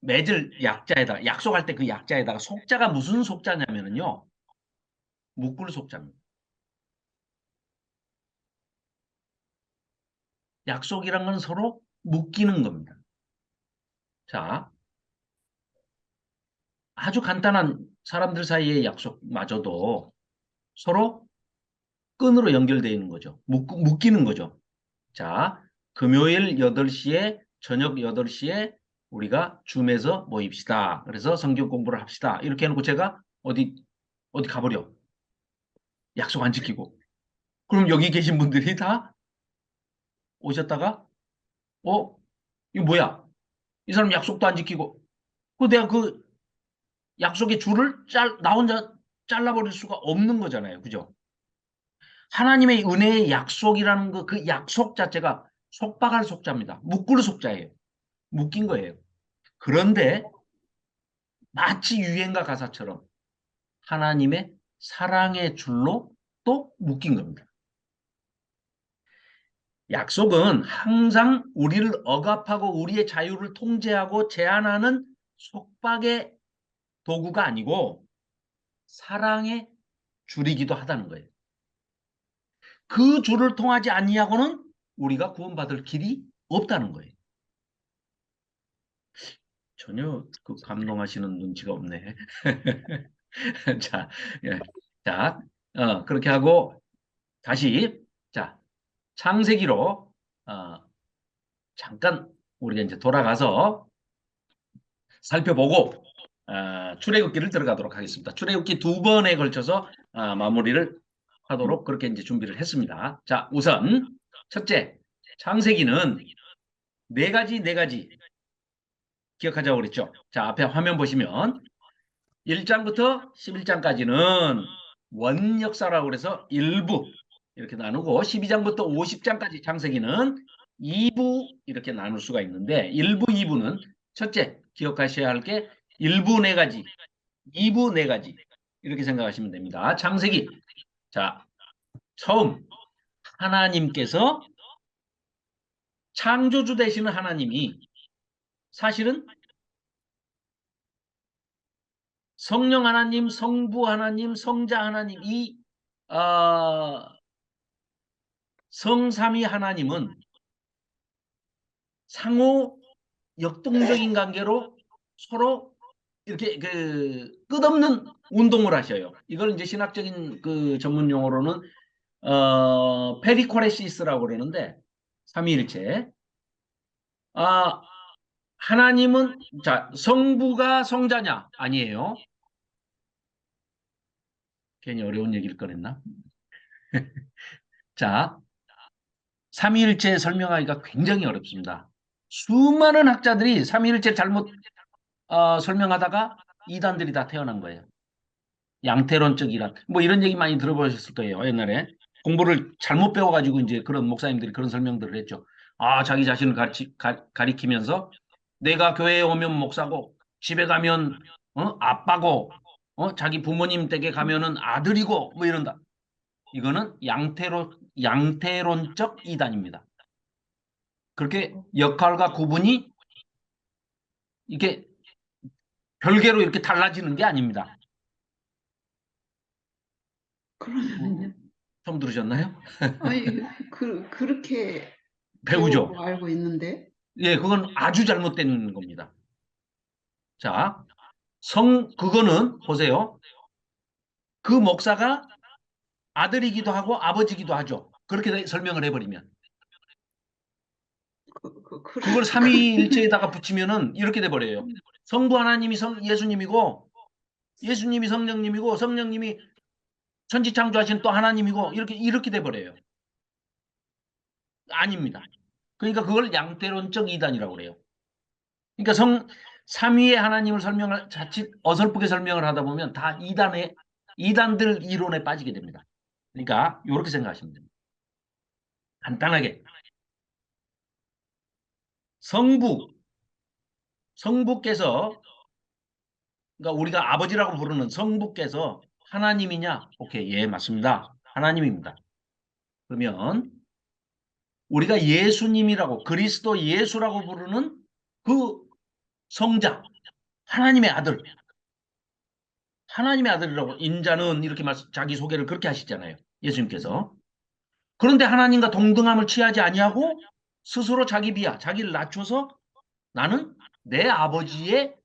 맺을 약자에다가, 약속할 때 그 약자에다가 속자가 무슨 속자냐면요, 묶을 속자입니다. 약속이란 건 서로 묶이는 겁니다. 자, 아주 간단한 사람들 사이의 약속마저도 서로 끈으로 연결되어 있는 거죠. 묶이는 거죠. 자, 금요일 8시에, 저녁 8시에 우리가 줌에서 모입시다. 그래서 성경 공부를 합시다. 이렇게 해놓고 제가 어디 가버려. 약속 안 지키고. 그럼 여기 계신 분들이 다 오셨다가, 이거 뭐야? 이 사람 약속도 안 지키고. 내가 그 약속의 줄을 나 혼자 잘라버릴 수가 없는 거잖아요. 그죠? 하나님의 은혜의 약속이라는 그 약속 자체가 속박할 속자입니다. 묶을 속자예요. 묶인 거예요. 그런데 마치 유행가 가사처럼 하나님의 사랑의 줄로 또 묶인 겁니다. 약속은 항상 우리를 억압하고 우리의 자유를 통제하고 제한하는 속박의 도구가 아니고 사랑의 줄이기도 하다는 거예요. 그 줄을 통하지 아니하고는 우리가 구원받을 길이 없다는 거예요. 전혀 그 감동하시는 눈치가 없네. 자, 예. 자, 그렇게 하고 다시 자, 창세기로 잠깐 우리가 이제 돌아가서 살펴보고 출애굽기를 들어가도록 하겠습니다. 출애굽기 2번에 걸쳐서 마무리를 하도록 그렇게 이제 준비를 했습니다. 자, 우선 첫째, 창세기는 네 가지 기억하자고 그랬죠. 자, 앞에 화면 보시면 1장부터 11장까지는 원역사라고 그래서 1부 이렇게 나누고 12장부터 50장까지 창세기는 2부 이렇게 나눌 수가 있는데 1부, 2부는 첫째 기억하셔야 할 게 1부 4가지, 2부 4가지 이렇게 생각하시면 됩니다. 창세기. 자, 처음 하나님께서 창조주 되시는 하나님이 사실은 성령 하나님, 성부 하나님, 성자 하나님 이 성삼위 하나님은 상호 역동적인 관계로 서로 이렇게 그 끝없는 운동을 하셔요. 이걸 이제 신학적인 그 전문 용어로는 페리코레시스라고 그러는데 삼위일체. 하나님은 자 성부가 성자냐? 아니에요. 괜히 어려운 얘기를 꺼냈나? 자, 삼위일체 설명하기가 굉장히 어렵습니다. 수많은 학자들이 삼위일체 잘못 설명하다가 이단들이 다 태어난 거예요. 양태론적 이단. 뭐 이런 얘기 많이 들어보셨을 거예요. 옛날에. 공부를 잘못 배워가지고 이제 그런 목사님들이 그런 설명들을 했죠. 자기 자신을 가리키면서 내가 교회에 오면 목사고 집에 가면 아빠고 자기 부모님 댁에 가면은 아들이고 뭐 이런다. 이거는 양태론적 이단입니다. 그렇게 역할과 구분이 이게 별개로 이렇게 달라지는 게 아닙니다. 그러면요. 처음 들으셨나요? 아니, 그렇게 배우죠. 배우고 알고 있는데. 예, 그건 아주 잘못된 겁니다. 자, 그거는 보세요. 그 목사가 아들이기도 하고 아버지기도 하죠. 그렇게 설명을 해버리면. 그걸 삼위일체에다가 붙이면은 이렇게 돼버려요. 성부 하나님이 예수님이고, 예수님이 성령님이고, 성령님이 천지창조하신 또 하나님이고, 이렇게 돼버려요. 아닙니다. 그러니까 그걸 양태론적 이단이라고 그래요. 그러니까 삼위의 하나님을 설명을 자칫 어설프게 설명을 하다 보면 다 이단들 이론에 빠지게 됩니다. 그러니까 이렇게 생각하시면 됩니다. 간단하게 성부께서 그러니까 우리가 아버지라고 부르는 성부께서 하나님이냐? 오케이, 예, 맞습니다. 하나님입니다. 그러면 우리가 예수님이라고 그리스도 예수라고 부르는 그 성자, 하나님의 아들이라고 인자는 이렇게 자기 소개를 그렇게 하시잖아요. 예수님께서. 그런데 하나님과 동등함을 취하지 아니하고 스스로 자기 비하, 자기를 낮춰서 나는 내 아버지의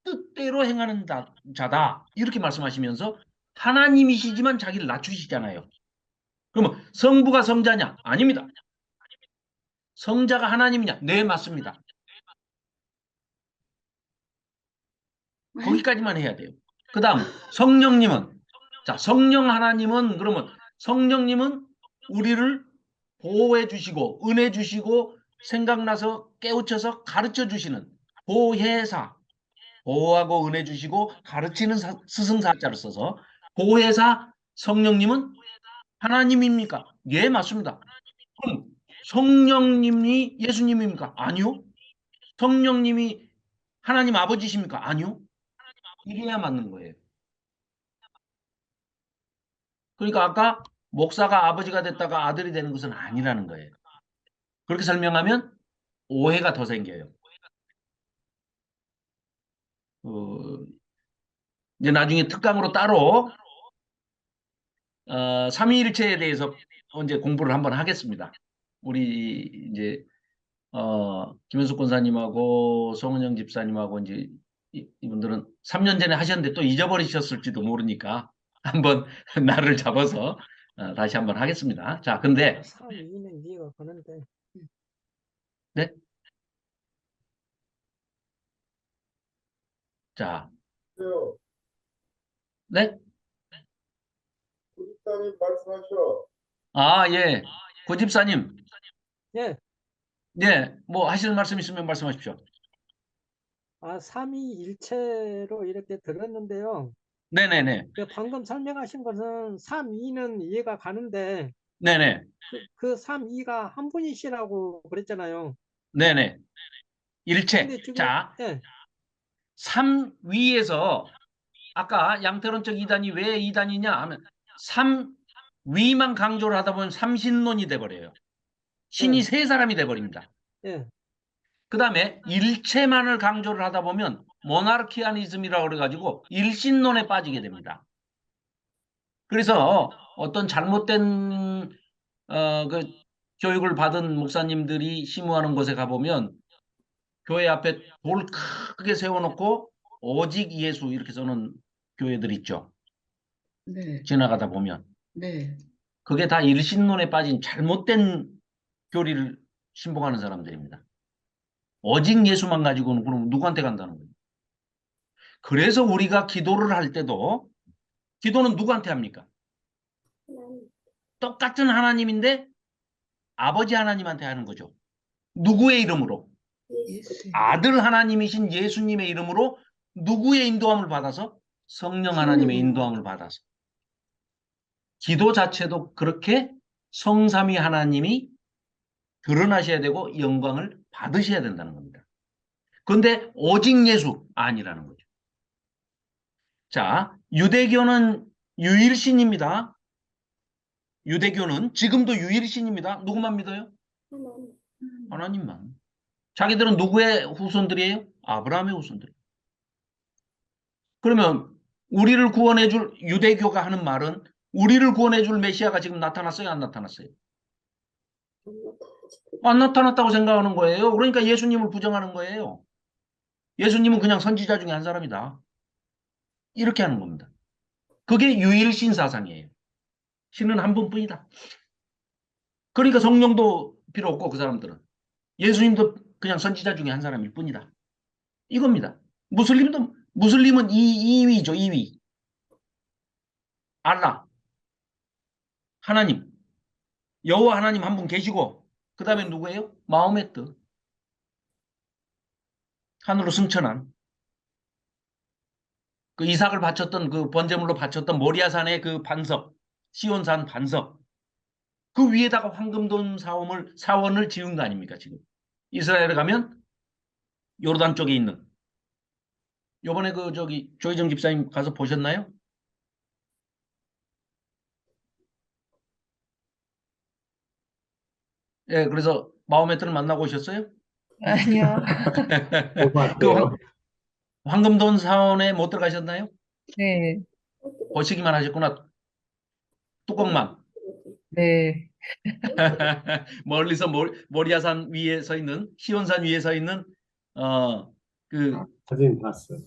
뜻대로 행하는 자다. 이렇게 말씀하시면서 하나님이시지만 자기를 낮추시잖아요. 그러면 성부가 성자냐? 아닙니다. 성자가 하나님이냐? 네, 맞습니다. 거기까지만 해야 돼요. 그 다음 성령님은 자, 성령 하나님은 그러면 성령님은 우리를 보호해 주시고 은혜 주시고 생각나서 깨우쳐서 가르쳐 주시는 보혜사, 보호하고 은혜 주시고 가르치는 스승사자를 써서 보혜사 성령님은 하나님입니까? 예, 맞습니다. 그럼 성령님이 예수님입니까? 아니요. 성령님이 하나님 아버지십니까? 아니요. 이래야 맞는 거예요. 그러니까 아까 목사가 아버지가 됐다가 아들이 되는 것은 아니라는 거예요. 그렇게 설명하면 오해가 더 생겨요. 이제 나중에 특강으로 따로 삼위일체에 대해서 이제 공부를 한번 하겠습니다. 우리 이제 김현숙 권사님하고 송은영 집사님하고 이제 이분들은 3년 전에 하셨는데 또 잊어버리셨을지도 모르니까 한번 날을 잡아서 다시 한번 하겠습니다. 자, 근데 3위는 이해가 가는데 네? 자, 네? 구집사님 말씀하시오. 아, 예. 고집사님, 예, 네, 뭐 하실 말씀 있으면 말씀하십시오. 삼위일체로 이렇게 들었는데요. 네네네. 그 방금 설명하신 것은 3위는 이해가 가는데 네네. 그 3위가 한 분이시라고 그랬잖아요. 네네. 일체. 근데 지금 자, 예, 3위에서 아까 양태론적 이단이 왜 이단이냐 하면 3위만 강조를 하다 보면 삼신론이 돼버려요. 신이 예, 세 사람이 돼버립니다. 예, 그 다음에 일체만을 강조를 하다 보면 모나르키아니즘이라고 그래가지고 일신론에 빠지게 됩니다. 그래서 어떤 잘못된 그 교육을 받은 목사님들이 심우하는 곳에 가보면 교회 앞에 돌 크게 세워놓고 오직 예수 이렇게 써놓은 교회들 있죠. 네, 지나가다 보면. 네, 그게 다 일신론에 빠진 잘못된 교리를 신봉하는 사람들입니다. 오직 예수만 가지고는 그럼 누구한테 간다는 거예요. 그래서 우리가 기도를 할 때도 기도는 누구한테 합니까? 하나님, 똑같은 하나님인데 아버지 하나님한테 하는 거죠. 누구의 이름으로? 예수, 예수, 아들 하나님이신 예수님의 이름으로 누구의 인도함을 받아서? 성령 하나님의 인도함을 받아서. 기도 자체도 그렇게 성삼위 하나님이 드러나셔야 되고 영광을 받으셔야 된다는 겁니다. 그런데 오직 예수 아니라는 거죠. 자, 유대교는 유일신입니다. 유대교는 지금도 유일신입니다. 누구만 믿어요? 하나님, 하나님만. 자기들은 누구의 후손들이에요? 아브라함의 후손들. 그러면 우리를 구원해줄 유대교가 하는 말은 우리를 구원해줄 메시아가 지금 나타났어요? 안 나타났어요? 안 나타나지. 안 나타났다고 생각하는 거예요. 그러니까 예수님을 부정하는 거예요. 예수님은 그냥 선지자 중에 한 사람이다. 이렇게 하는 겁니다. 그게 유일신 사상이에요. 신은 한 분뿐이다. 그러니까 성령도 필요 없고 그 사람들은. 예수님도 그냥 선지자 중에 한 사람일 뿐이다. 이겁니다. 무슬림은 2위죠. 2위. 알라. 하나님. 여호와 하나님 한 분 계시고 그 다음에 누구예요? 마호메트. 하늘로 승천한. 그 이삭을 바쳤던 그 번제물로 바쳤던 모리아산의 그 반석, 시온산 반석, 그 위에다가 황금돈 사원을 지은 거 아닙니까, 지금? 이스라엘에 가면 요르단 쪽에 있는. 요번에 그 저기 조희정 집사님 가서 보셨나요? 예, 그래서 마호메트를 만나고 오셨어요? 아니요. 못 그 봤어요. 황금돈 사원에 못 들어가셨나요? 네, 보시기만 하셨구나. 뚜껑만. 네. 멀리서 모리아산 위에 서 있는, 시온산 위에 서 있는 그 사진 봤어요.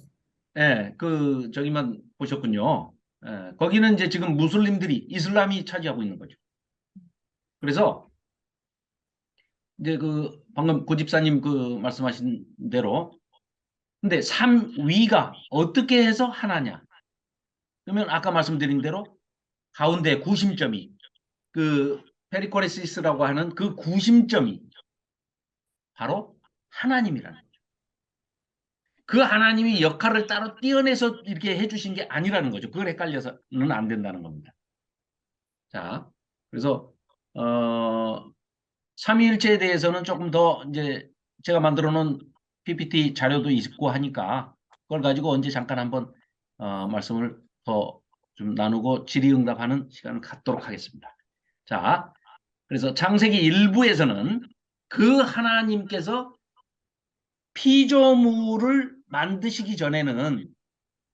예, 그 저기만 보셨군요. 예, 거기는 이제 지금 무슬림들이 이슬람이 차지하고 있는 거죠. 그래서 이제 그 방금 고 집사님 그 말씀하신 대로, 근데 삼위가 어떻게 해서 하나냐? 그러면 아까 말씀드린 대로 가운데 구심점이 그 페리코레시스라고 하는 그 구심점이 바로 하나님이라는 거죠. 그 하나님이 역할을 따로 떼어내서 이렇게 해주신 게 아니라는 거죠. 그걸 헷갈려서는 안 된다는 겁니다. 자, 그래서 삼위일체에 대해서는 조금 더 이제 제가 만들어 놓은 PPT 자료도 있고 하니까 그걸 가지고 언제 잠깐 한번 말씀을 더 좀 나누고 질의응답하는 시간을 갖도록 하겠습니다. 자, 그래서 창세기 1부에서는 그 하나님께서 피조물을 만드시기 전에는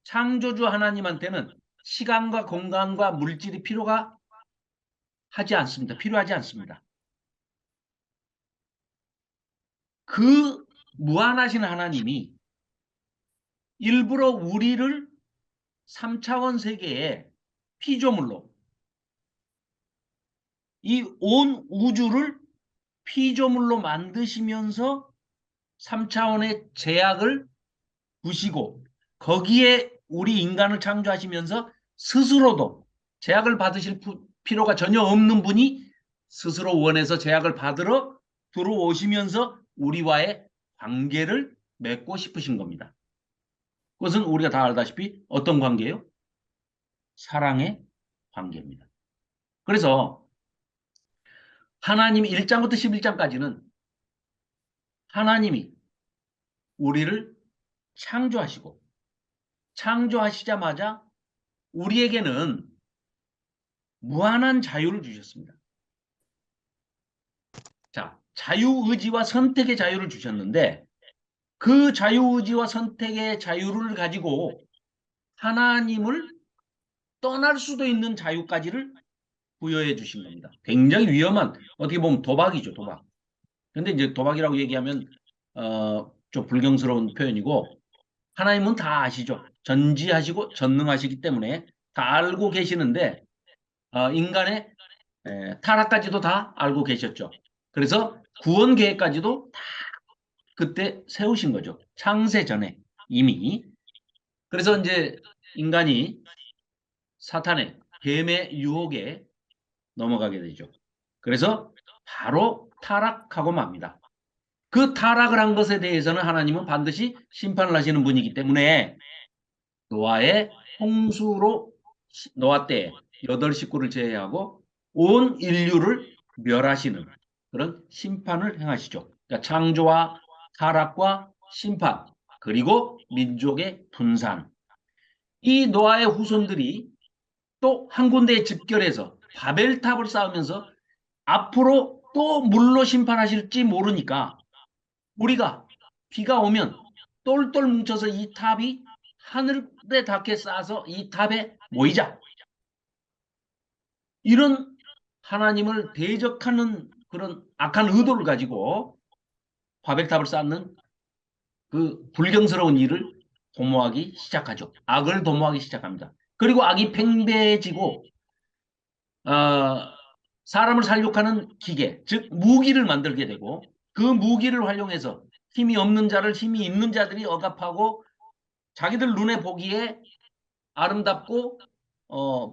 창조주 하나님한테는 시간과 공간과 물질이 필요하지 않습니다. 그 무한하신 하나님이 일부러 우리를 3차원 세계의 피조물로, 이 온 우주를 피조물로 만드시면서 3차원의 제약을 부시고 거기에 우리 인간을 창조하시면서 스스로도 제약을 받으실 필요가 전혀 없는 분이 스스로 원해서 제약을 받으러 들어오시면서 우리와의 관계를 맺고 싶으신 겁니다. 그것은 우리가 다 알다시피 어떤 관계예요? 사랑의 관계입니다. 그래서 하나님 1장부터 11장까지는 하나님이 우리를 창조하시고 창조하시자마자 우리에게는 무한한 자유를 주셨습니다. 자, 자유의지와 선택의 자유를 주셨는데 그 자유의지와 선택의 자유를 가지고 하나님을 떠날 수도 있는 자유까지를 부여해 주신 겁니다. 굉장히 위험한, 어떻게 보면 도박이죠, 도박. 근데 이제 도박이라고 얘기하면 좀 불경스러운 표현이고 하나님은 다 아시죠. 전지하시고 전능하시기 때문에 다 알고 계시는데 인간의 타락까지도 다 알고 계셨죠. 그래서 구원 계획까지도 다 그때 세우신 거죠. 창세 전에 이미. 그래서 이제 인간이 사탄의 뱀의 유혹에 넘어가게 되죠. 그래서 바로 타락하고 맙니다. 그 타락을 한 것에 대해서는 하나님은 반드시 심판을 하시는 분이기 때문에 노아의 홍수로 노아 때 8식구를 제외하고 온 인류를 멸하시는 그런 심판을 행하시죠. 그러니까 창조와 타락과 심판 그리고 민족의 분산. 이 노아의 후손들이 또 한 군데에 집결해서 바벨탑을 쌓으면서 앞으로 또 물로 심판하실지 모르니까 우리가 비가 오면 똘똘 뭉쳐서 이 탑이 하늘에 닿게 쌓아서 이 탑에 모이자. 이런 하나님을 대적하는 그런 악한 의도를 가지고 바벨탑을 쌓는 그 불경스러운 일을 도모하기 시작하죠. 악을 도모하기 시작합니다. 그리고 악이 팽배해지고 사람을 살육하는 기계, 즉 무기를 만들게 되고 그 무기를 활용해서 힘이 없는 자를 힘이 있는 자들이 억압하고 자기들 눈에 보기에 아름답고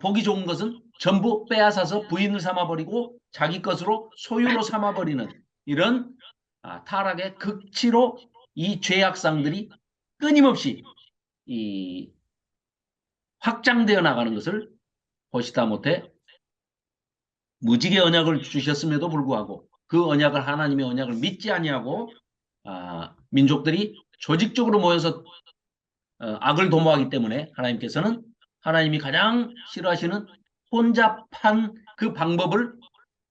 보기 좋은 것은 전부 빼앗아서 부인을 삼아버리고 자기 것으로 소유로 삼아버리는 이런 타락의 극치로 이 죄악상들이 끊임없이 확장되어 나가는 것을 보시다 못해 무지개 언약을 주셨음에도 불구하고 그 언약을 하나님의 언약을 믿지 아니하고 민족들이 조직적으로 모여서 악을 도모하기 때문에 하나님께서는 하나님이 가장 싫어하시는 혼잡한 그 방법을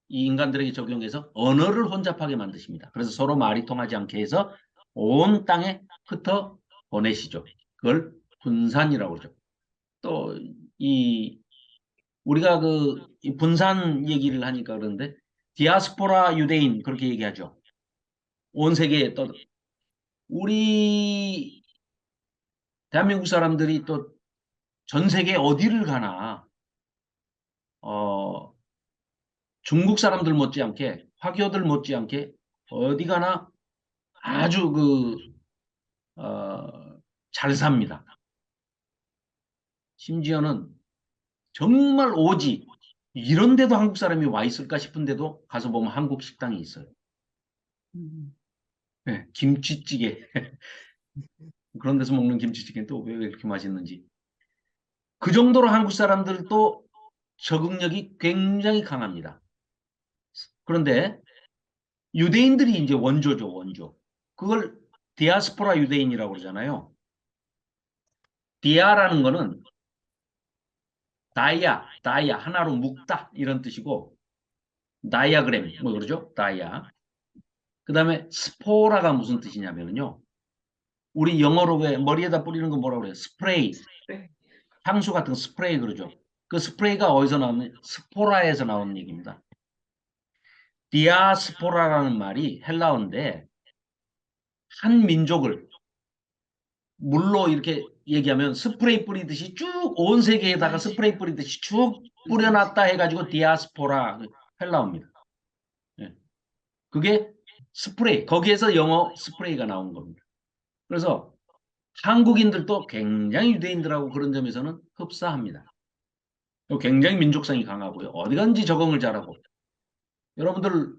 이 인간들에게 적용해서 언어를 혼잡하게 만드십니다. 그래서 서로 말이 통하지 않게 해서 온 땅에 흩어 보내시죠. 그걸 분산이라고 그러죠. 또 우리가 이 분산 얘기를 하니까 그러는데 디아스포라 유대인 그렇게 얘기하죠. 온 세계에 또 우리 대한민국 사람들이 또 전 세계 어디를 가나 중국 사람들 못지않게 화교들 못지않게 어디 가나 아주 잘 삽니다. 심지어는 정말 오지 이런 데도 한국 사람이 와 있을까 싶은데도 가서 보면 한국 식당이 있어요. 네, 김치찌개 그런 데서 먹는 김치찌개는 또 왜 이렇게 맛있는지 그 정도로 한국 사람들도 적응력이 굉장히 강합니다. 그런데 유대인들이 이제 원조죠, 원조. 그걸 디아스포라 유대인이라고 그러잖아요. 디아라는 거는 다이아 하나로 묶다 이런 뜻이고 다이아그램 뭐 그러죠? 다이아. 그다음에 스포라가 무슨 뜻이냐면요. 우리 영어로 왜 머리에다 뿌리는 거 뭐라고 그래요? 스프레이. 향수 같은 거 스프레이 그러죠. 그 스프레이가 어디서 나오는 스포라에서 나오는 얘기입니다. 디아스포라라는 말이 헬라어인데 한 민족을 물로 이렇게 얘기하면 스프레이 뿌리듯이 쭉 온 세계에다가 스프레이 뿌리듯이 쭉 뿌려놨다 해가지고 디아스포라 헬라어입니다. 예. 그게 스프레이 거기에서 영어 스프레이가 나온 겁니다. 그래서 한국인들도 굉장히 유대인들하고 그런 점에서는 흡사합니다. 굉장히 민족성이 강하고요. 어디 가든지 적응을 잘하고 여러분들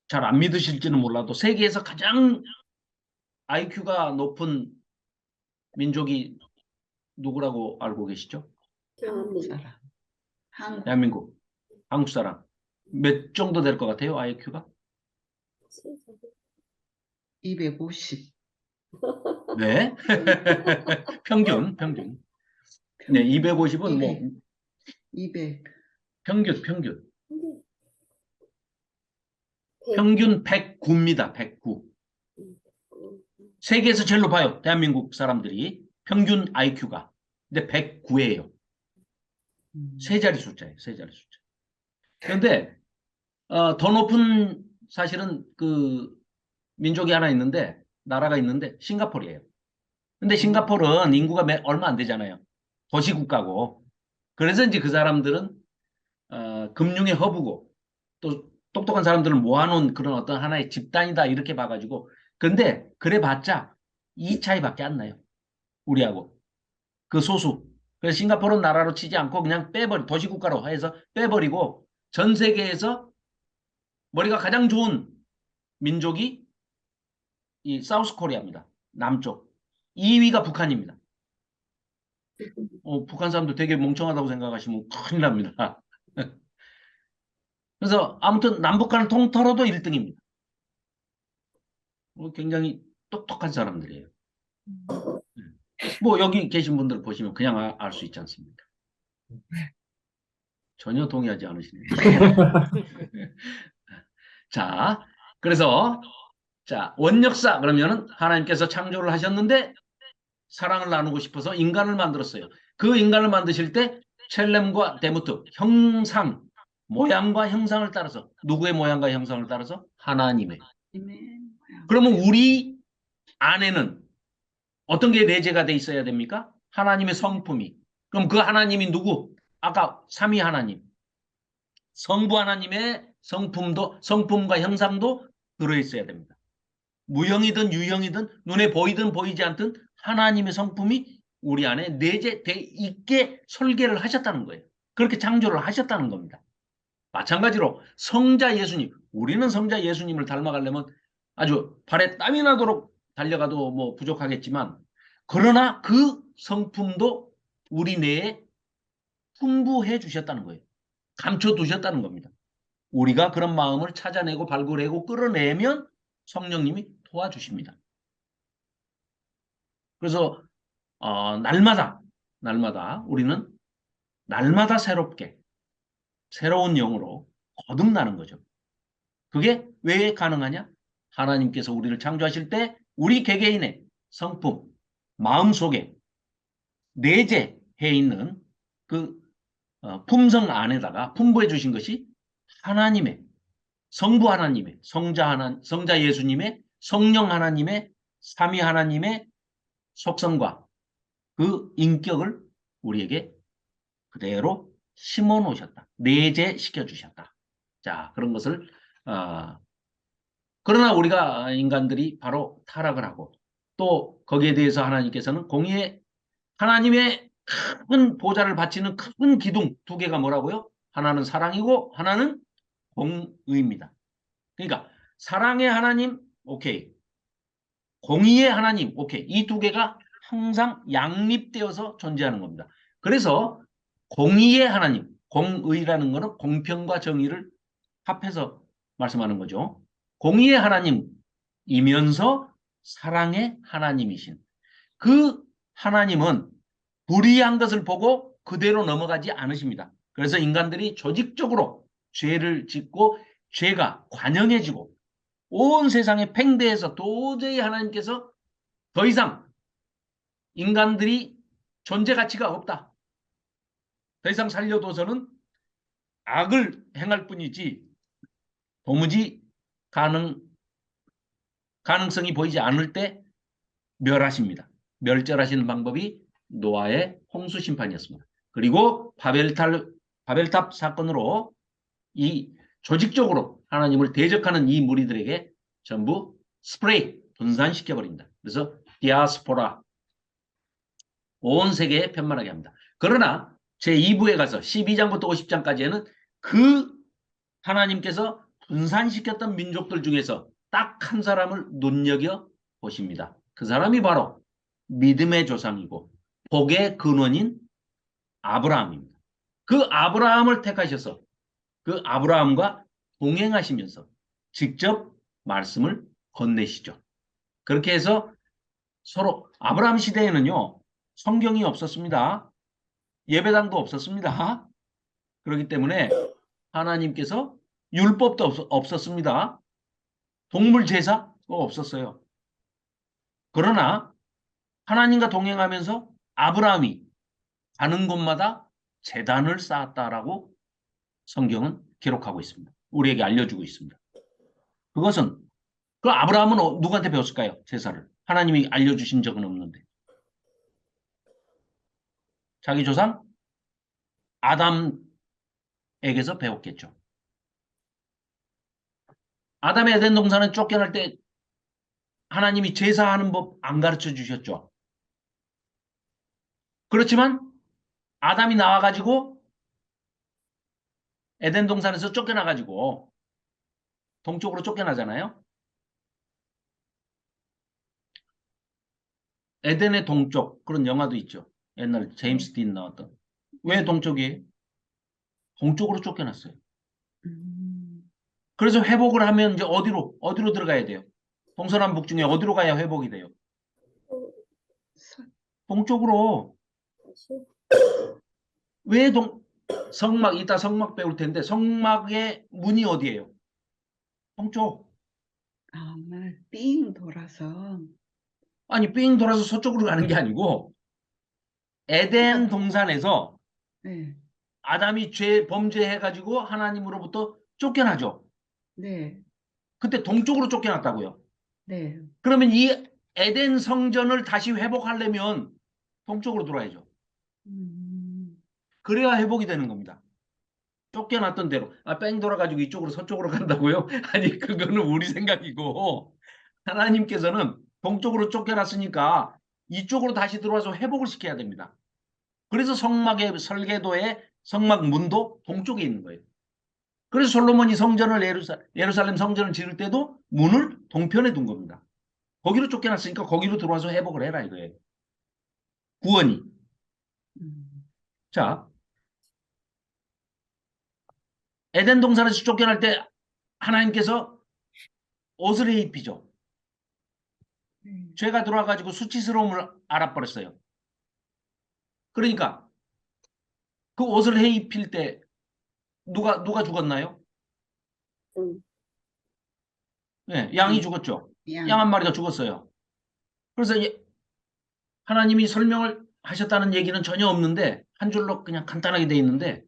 잘 안 믿으실지는 몰라도 세계에서 가장 IQ가 높은 민족이 누구라고 알고 계시죠? 한국 사람. 대한민국. 한국 사람. 몇 정도 될 것 같아요? IQ가? 250. 네. 평균. 네, 250은 뭐 200. 평균. 평균 109입니다. 109. 세계에서 제일 높아요. 대한민국 사람들이. 평균 IQ가. 근데 109예요. 세 자리 숫자예요. 세 자리 숫자. 그런데 더 높은 사실은 그 민족이 하나 있는데 나라가 있는데 싱가포르예요. 근데 싱가포르는 인구가 얼마 안 되잖아요. 도시국가고. 그래서 이제 그 사람들은 금융의 허브고 또 똑똑한 사람들을 모아놓은 그런 어떤 하나의 집단이다 이렇게 봐가지고 근데 그래봤자 이 차이밖에 안 나요. 우리하고. 그 소수. 그래서 싱가포르는 나라로 치지 않고 그냥 도시국가로 해서 빼버리고 전 세계에서 머리가 가장 좋은 민족이 이 사우스 코리아입니다. 남쪽. 2위가 북한입니다. 북한 사람들 되게 멍청하다고 생각하시면 큰일 납니다. 그래서 아무튼 남북한을 통틀어도 1등입니다. 굉장히 똑똑한 사람들이에요. 뭐 여기 계신 분들 보시면 그냥 알 수 있지 않습니까? 전혀 동의하지 않으시네요. 자, 그래서 원역사 그러면은 하나님께서 창조를 하셨는데 사랑을 나누고 싶어서 인간을 만들었어요. 그 인간을 만드실 때 첼렘과 데무트 형상 모양과 형상을 따라서 누구의 모양과 형상을 따라서 하나님의. 그러면 우리 안에는 어떤 게 내재가 돼 있어야 됩니까? 하나님의 성품이. 그럼 그 하나님이 누구? 아까 삼위 하나님. 성부 하나님의 성품과 형상도 들어있어야 됩니다. 무형이든 유형이든 눈에 보이든 보이지 않든 하나님의 성품이 우리 안에 내재돼 있게 설계를 하셨다는 거예요. 그렇게 창조를 하셨다는 겁니다. 마찬가지로 성자 예수님, 우리는 성자 예수님을 닮아가려면 아주 발에 땀이 나도록 달려가도 뭐 부족하겠지만 그러나 그 성품도 우리 내에 풍부해 주셨다는 거예요. 감춰 두셨다는 겁니다. 우리가 그런 마음을 찾아내고 발굴하고 끌어내면 성령님이 도와주십니다. 그래서 날마다 우리는 날마다 새롭게 새로운 영으로 거듭나는 거죠. 그게 왜 가능하냐? 하나님께서 우리를 창조하실 때 우리 개개인의 성품, 마음속에 내재해 있는 그 품성 안에다가 풍부해 주신 것이 하나님의 성부 하나님의 성자 예수님의 성령 하나님의 삼위 하나님의 속성과 그 인격을 우리에게 그대로 심어 놓으셨다. 내재시켜 주셨다. 자, 그런 것을 그러나 우리가 인간들이 바로 타락을 하고 또 거기에 대해서 하나님께서는 하나님의 큰 보좌를 바치는 큰 기둥 두 개가 뭐라고요? 하나는 사랑이고 하나는 공의입니다. 그러니까 사랑의 하나님, 오케이. 공의의 하나님, 오케이. 이 두 개가 항상 양립되어서 존재하는 겁니다. 그래서 공의의 하나님, 공의라는 것은 공평과 정의를 합해서 말씀하는 거죠. 공의의 하나님이면서 사랑의 하나님이신 그 하나님은 불의한 것을 보고 그대로 넘어가지 않으십니다. 그래서 인간들이 조직적으로 죄를 짓고 죄가 관영해지고 온 세상에 팽배해서 도저히 하나님께서 더 이상 인간들이 존재 가치가 없다. 더 이상 살려둬서는 악을 행할 뿐이지 도무지 가능성이 보이지 않을 때 멸하십니다. 멸절하시는 방법이 노아의 홍수 심판이었습니다. 그리고 바벨탑 사건으로 이 조직적으로 하나님을 대적하는 이 무리들에게 전부 스프레이, 분산시켜 버립니다. 그래서 디아스포라, 온 세계에 편만하게 합니다. 그러나 제2부에 가서 12장부터 50장까지에는 그 하나님께서 분산시켰던 민족들 중에서 딱 한 사람을 눈여겨 보십니다. 그 사람이 바로 믿음의 조상이고 복의 근원인 아브라함입니다. 그 아브라함을 택하셔서 그 아브라함과 동행하시면서 직접 말씀을 건네시죠. 그렇게 해서 서로 아브라함 시대에는요. 성경이 없었습니다. 예배당도 없었습니다. 그렇기 때문에 하나님께서 율법도 없었습니다. 동물 제사가 없었어요. 그러나 하나님과 동행하면서 아브라함이 가는 곳마다 제단을 쌓았다라고 성경은 기록하고 있습니다. 우리에게 알려주고 있습니다. 그것은 그 아브라함은 누구한테 배웠을까요? 제사를. 하나님이 알려주신 적은 없는데. 자기 조상 아담에게서 배웠겠죠. 아담의 에덴 동산에 쫓겨날 때 하나님이 제사하는 법 안 가르쳐 주셨죠. 그렇지만 아담이 나와가지고 에덴 동산에서 쫓겨나가지고 동쪽으로 쫓겨나잖아요. 에덴의 동쪽 그런 영화도 있죠. 옛날 제임스 딘 나왔던. 왜 동쪽이에요? 동쪽으로 쫓겨났어요. 그래서 회복을 하면 이제 어디로 들어가야 돼요? 동서남북 중에 어디로 가야 회복이 돼요? 동쪽으로. 왜 성막, 이따 성막 배울 텐데 성막의 문이 어디예요? 동쪽. 아, 삥 돌아서. 아니 삥 돌아서 서쪽으로 가는 게 아니고 에덴 동산에서 네, 아담이 범죄해가지고 하나님으로부터 쫓겨나죠. 네, 그때 동쪽으로 쫓겨났다고요. 네. 그러면 이 에덴 성전을 다시 회복하려면 동쪽으로 돌아야죠. 그래야 회복이 되는 겁니다. 쫓겨났던 대로. 뺑 돌아가지고 이쪽으로 서쪽으로 간다고요? 아니 그거는 우리 생각이고 하나님께서는 동쪽으로 쫓겨났으니까 이쪽으로 다시 들어와서 회복을 시켜야 됩니다. 그래서 성막의 설계도의 성막 문도 동쪽에 있는 거예요. 그래서 솔로몬이 예루살렘 성전을 지을 때도 문을 동편에 둔 겁니다. 거기로 쫓겨났으니까 거기로 들어와서 회복을 해라 이거예요. 구원이. 음. 자, 에덴 동산에서 쫓겨날 때 하나님께서 옷을 해 입히죠. 죄가 들어와가지고 수치스러움을 알아버렸어요. 그러니까 그 옷을 해 입힐 때 누가 죽었나요? 네, 양이 죽었죠. 양 한 마리가 죽었어요. 그래서 하나님이 설명을 하셨다는 얘기는 전혀 없는데 한 줄로 그냥 간단하게 돼 있는데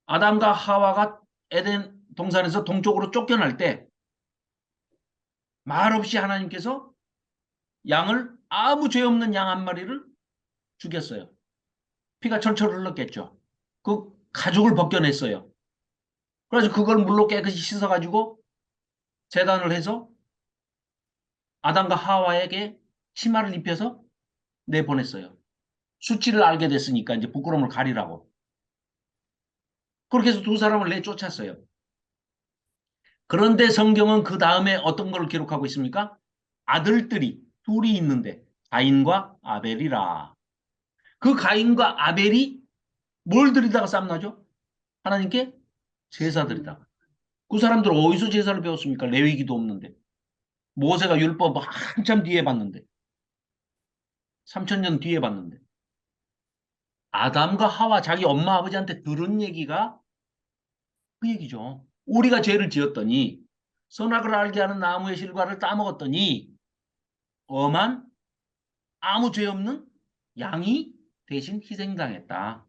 아담과 하와가 에덴 동산에서 동쪽으로 쫓겨날 때 말없이 하나님께서 양을 아무 죄 없는 양 한 마리를 죽였어요. 피가 철철 흘렀겠죠. 그 가죽을 벗겨냈어요. 그래서 그걸 물로 깨끗이 씻어가지고 제단을 해서 아담과 하와에게 치마를 입혀서 내보냈어요. 수치를 알게 됐으니까 이제 부끄러움을 가리라고. 그렇게 해서 두 사람을 내쫓았어요. 그런데 성경은 그 다음에 어떤 걸 기록하고 있습니까? 아들들이 둘이 있는데 가인과 아벨이라. 그 가인과 아벨이 뭘 드리다가 쌈나죠? 하나님께 제사 드리다가. 그 사람들은 어디서 제사를 배웠습니까? 레위기도 없는데. 모세가 율법 한참 뒤에 봤는데. 3000년 뒤에 봤는데. 아담과 하와 자기 엄마 아버지한테 들은 얘기가 그 얘기죠. 우리가 죄를 지었더니 선악을 알게 하는 나무의 실과를 따먹었더니 엄한 아무 죄 없는 양이 대신 희생당했다.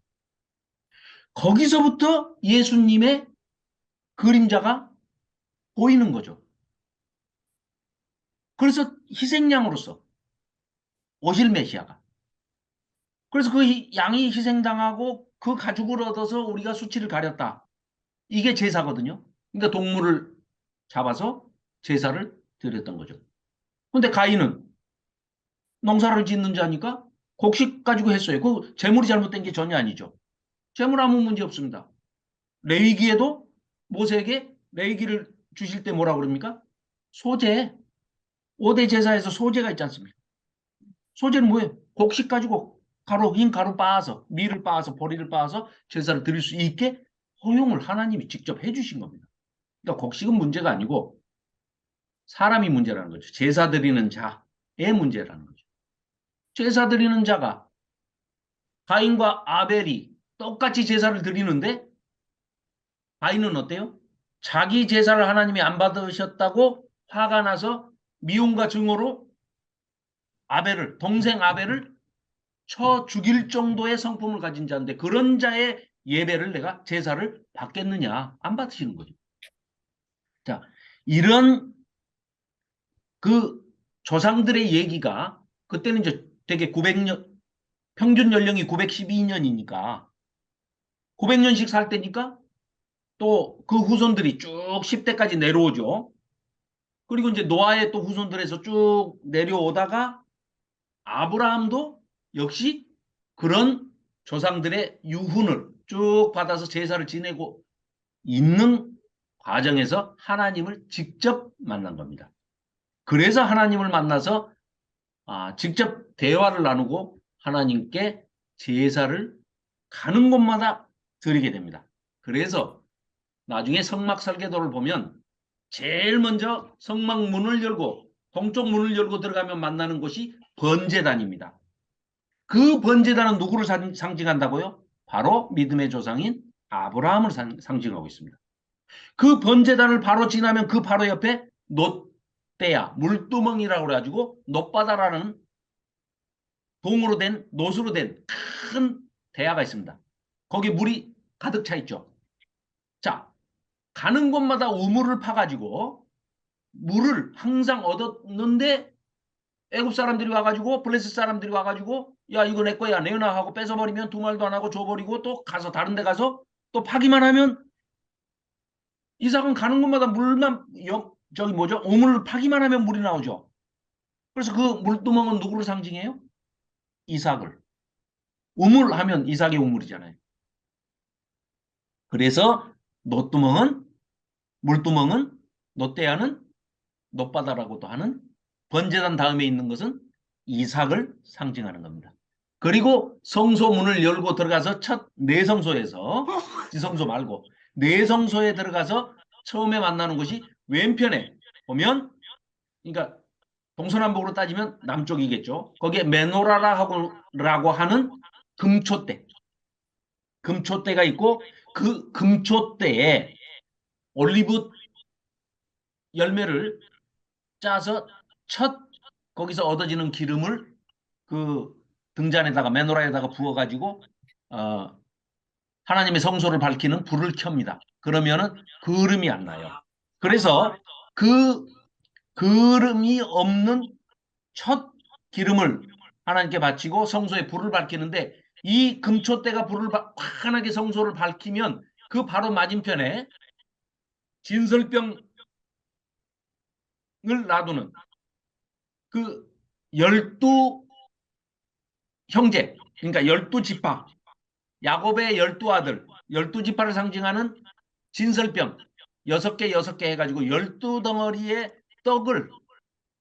거기서부터 예수님의 그림자가 보이는 거죠. 그래서 희생양으로서 오실 메시아가. 그래서 그 양이 희생당하고 그 가죽을 얻어서 우리가 수치를 가렸다. 이게 제사거든요. 그러니까 동물을 잡아서 제사를 드렸던 거죠. 근데 가인은 농사를 짓는 자니까 곡식 가지고 했어요. 그 재물이 잘못된 게 전혀 아니죠. 재물 아무 문제 없습니다. 레위기에도 모세에게 레위기를 주실 때 뭐라고 그럽니까? 소제. 5대 제사에서 소제가 있지 않습니까? 소제는 뭐예요? 곡식 가지고 흰 가루 빻아서 밀을 빻아서 보리를 빻아서 제사를 드릴 수 있게 허용을 하나님이 직접 해주신 겁니다. 그러니까 곡식은 문제가 아니고 사람이 문제라는 거죠. 제사 드리는 자의 문제라는 거죠. 제사 드리는 자가 가인과 아벨이 똑같이 제사를 드리는데 가인은 어때요? 자기 제사를 하나님이 안 받으셨다고 화가 나서 미움과 증오로 동생 아벨을 쳐 죽일 정도의 성품을 가진 자인데 그런 자의 예배를 내가 제사를 받겠느냐? 안 받으시는 거죠. 자, 이런 그 조상들의 얘기가 그때는 이제 되게 900년 평균 연령이 912년이니까 900년씩 살 때니까 또 그 후손들이 쭉 10대까지 내려오죠. 그리고 이제 노아의 또 후손들에서 쭉 내려오다가 아브라함도 역시 그런 조상들의 유훈을 쭉 받아서 제사를 지내고 있는 과정에서 하나님을 직접 만난 겁니다. 그래서 하나님을 만나서 직접 대화를 나누고 하나님께 제사를 가는 곳마다 드리게 됩니다. 그래서 나중에 성막 설계도를 보면 제일 먼저 성막 문을 열고 동쪽 문을 열고 들어가면 만나는 곳이 번제단입니다. 그 번제단은 누구를 상징한다고요? 바로 믿음의 조상인 아브라함을 상징하고 있습니다. 그 번제단을 바로 지나면 그 바로 옆에 놋대야, 물두멍이라고 그래가지고 놋바다라는 동으로 된, 놋으로 된 큰 대야가 있습니다. 거기 물이 가득 차 있죠. 자, 가는 곳마다 우물을 파가지고 물을 항상 얻었는데 애굽 사람들이 와가지고 블레셋 사람들이 와가지고 야 이거 내 거야 내놔 하고 뺏어버리면 두 말도 안 하고 줘버리고 또 가서 다른 데 가서 또 파기만 하면 이삭은 가는 곳마다 물만 우물을 파기만 하면 물이 나오죠. 그래서 그 물두멍은 누구를 상징해요? 이삭을. 우물 하면 이삭의 우물이잖아요. 그래서 물두멍은 놋대야는 놋바다라고도 하는 번제단 다음에 있는 것은 이삭을 상징하는 겁니다. 그리고 성소문을 열고 들어가서 첫 내성소에서, 지성소 말고 내성소에 들어가서 처음에 만나는 곳이 왼편에 보면, 그러니까 동서남북으로 따지면 남쪽이겠죠. 거기에 메노라라고 하는 금초대가 있고, 그 금초대에 올리브 열매를 짜서 첫 거기서 얻어지는 기름을 그 등잔에다가 메노라에다가 부어가지고 하나님의 성소를 밝히는 불을 켭니다. 그러면은 그름이 안 나요. 그래서 그 그름이 없는 첫 기름을 하나님께 바치고 성소에 불을 밝히는데, 이 금초대가 불을 환하게 성소를 밝히면 그 바로 맞은편에 진설병을 놔두는 그 12형제, 그러니까 12지파, 야곱의 12아들, 12지파를 상징하는 진설병 6개 해가지고 12덩어리의 떡을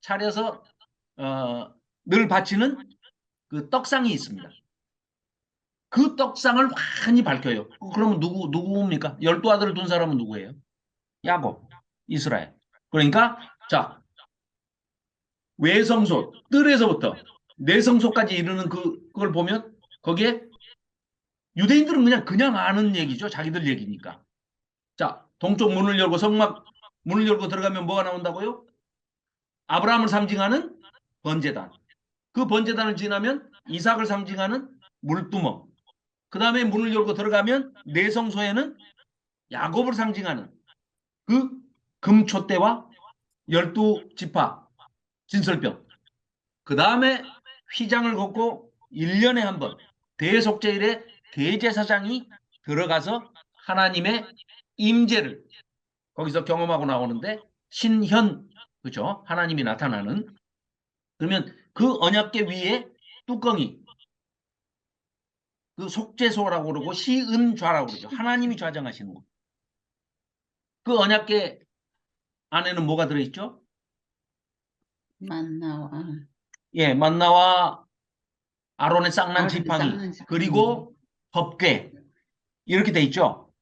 차려서 늘 바치는 그 떡상이 있습니다. 그 떡상을 환히 밝혀요. 그러면 누구입니까? 12아들을 둔 사람은 누구예요? 야곱, 이스라엘. 그러니까 자, 외성소, 뜰에서부터 내성소까지 이르는 그걸 보면 거기에 유대인들은 그냥 아는 얘기죠. 자기들 얘기니까. 자, 동쪽 문을 열고 성막 문을 열고 들어가면 뭐가 나온다고요? 아브라함을 상징하는 번제단. 그 번제단을 지나면 이삭을 상징하는 물두멍. 그 다음에 문을 열고 들어가면 내성소에는 야곱을 상징하는 그 금촛대와 12지파 진설병. 그 다음에 휘장을 걷고 1년에 한 번 대속제일에 대제사장이 들어가서 하나님의 임재를 거기서 경험하고 나오는데, 신현, 그죠? 하나님이 나타나는. 그러면 그 언약궤 위에 뚜껑이 그 속죄소라고 그러고 시은좌라고 그러죠. 하나님이 좌정하시는 거. 그 언약궤 안에는 뭐가 들어있죠? 만나와 예, 만나와 아론의 쌍난 아론의 지팡이, 쌍난 지팡이. 그리고 법궤, 이렇게 돼 있죠.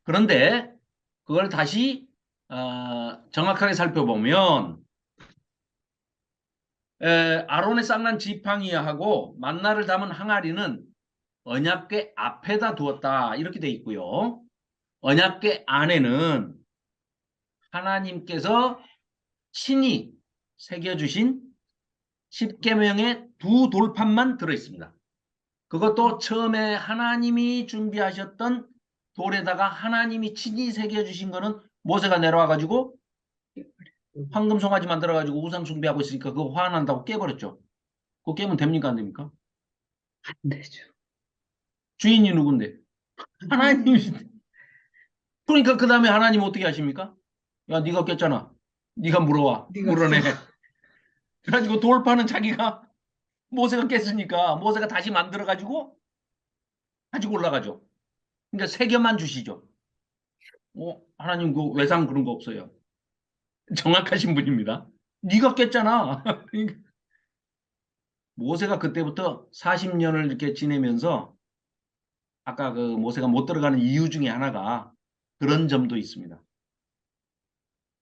그런데 그걸 다시 정확하게 살펴보면 아론의 쌍난 지팡이하고 만나를 담은 항아리는 언약궤 앞에다 두었다, 이렇게 돼 있고요. 언약궤 안에는 하나님께서 친히 새겨주신 10계명의 두 돌판만 들어있습니다. 그것도 처음에 하나님이 준비하셨던 돌에다가 하나님이 친히 새겨주신 거는 모세가 내려와가지고 황금 송아지 만들어가지고 우상 숭배하고 있으니까 그거 화난다고 깨버렸죠. 그거 깨면 됩니까, 안 됩니까? 안 되죠. 주인이 누군데? 하나님이. 그러니까 그 다음에 하나님 어떻게 하십니까? 야, 네가 깼잖아. 네가 물어와. 네가 물어내. 그래가지고 돌판은 자기가, 모세가 깼으니까 모세가 다시 만들어가지고 가지고 올라가죠. 그러니까 새겨만 주시죠. 하나님 그 외상 그런 거 없어요. 정확하신 분입니다. 네가 깼잖아. 그러니까 모세가 그때부터 40년을 이렇게 지내면서 아까 그 모세가 못 들어가는 이유 중에 하나가 그런 점도 있습니다.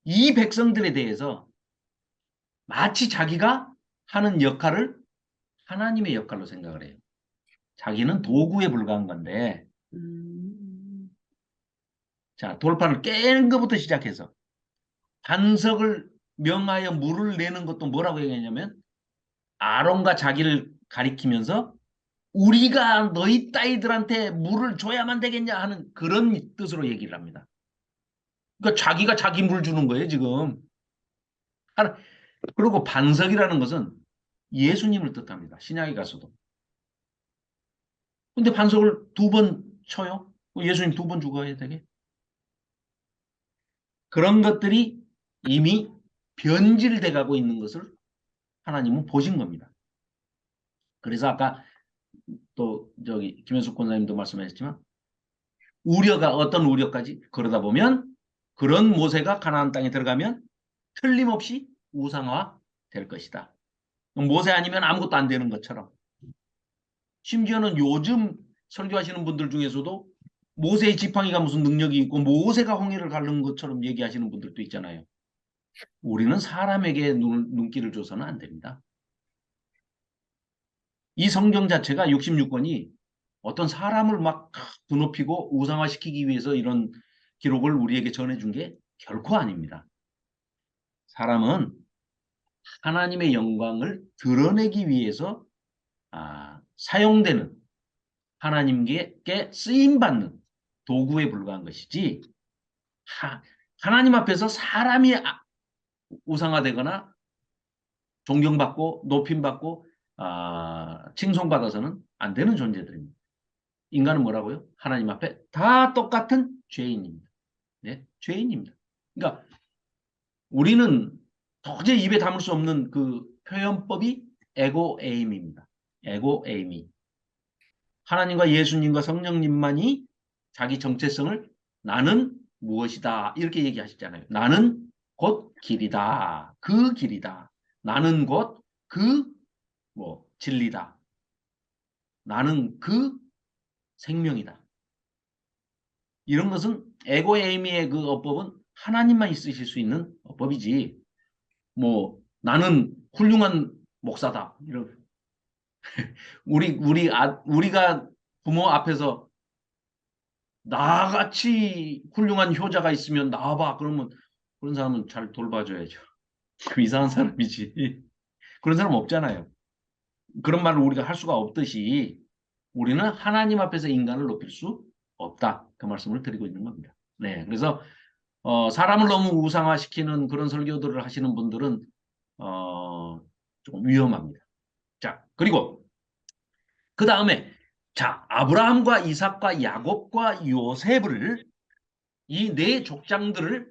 이 백성들에 대해서 마치 자기가 하는 역할을 하나님의 역할로 생각을 해요. 자기는 도구에 불과한 건데, 자, 돌판을 깨는 것부터 시작해서 반석을 명하여 물을 내는 것도 뭐라고 얘기하냐면, 아론과 자기를 가리키면서 우리가 너희 따위들한테 물을 줘야만 되겠냐 하는 그런 뜻으로 얘기를 합니다. 그러니까 자기가 자기 물 주는 거예요, 지금. 그리고 반석이라는 것은 예수님을 뜻합니다. 신약에 가서도. 근데 반석을 2번 쳐요? 예수님 2번 죽어야 되게? 그런 것들이 이미 변질돼 가고 있는 것을 하나님은 보신 겁니다. 그래서 아까 또 김현숙 권사님도 말씀하셨지만 우려가 어떤 우려까지, 그러다 보면 그런 모세가 가나안 땅에 들어가면 틀림없이 우상화 될 것이다. 모세 아니면 아무것도 안 되는 것처럼. 심지어는 요즘 설교하시는 분들 중에서도 모세의 지팡이가 무슨 능력이 있고 모세가 홍해를 가른 것처럼 얘기하시는 분들도 있잖아요. 우리는 사람에게 눈길을 줘서는 안 됩니다. 이 성경 자체가 66권이 어떤 사람을 막 드높이고 우상화시키기 위해서 이런 기록을 우리에게 전해준 게 결코 아닙니다. 사람은 하나님의 영광을 드러내기 위해서 사용되는 하나님께 쓰임받는 도구에 불과한 것이지 하나님 앞에서 사람이 우상화되거나 존경받고 높임받고 칭송받아서는 안 되는 존재들입니다. 인간은 뭐라고요? 하나님 앞에 다 똑같은 죄인입니다. 네, 죄인입니다. 그러니까 우리는 도저히 입에 담을 수 없는 그 표현법이 에고에임입니다. 에고에임이. 하나님과 예수님과 성령님만이 자기 정체성을 나는 무엇이다 이렇게 얘기하시잖아요. 나는 곧 길이다. 그 길이다. 나는 곧 그 진리다. 나는 그 생명이다. 이런 것은 에고에이미의 그 어법은 하나님만 있으실 수 있는 어법이지. 나는 훌륭한 목사다. 이런 우리가 부모 앞에서 나같이 훌륭한 효자가 있으면 나와봐. 그러면 그런 사람은 잘 돌봐줘야죠. 이상한 사람이지. 그런 사람 없잖아요. 그런 말을 우리가 할 수가 없듯이 우리는 하나님 앞에서 인간을 높일 수 없다. 그 말씀을 드리고 있는 겁니다. 네, 그래서 사람을 너무 우상화시키는 그런 설교들을 하시는 분들은 조금 위험합니다. 자, 그리고 그 다음에 아브라함과 이삭과 야곱과 요셉을 이 네 족장들을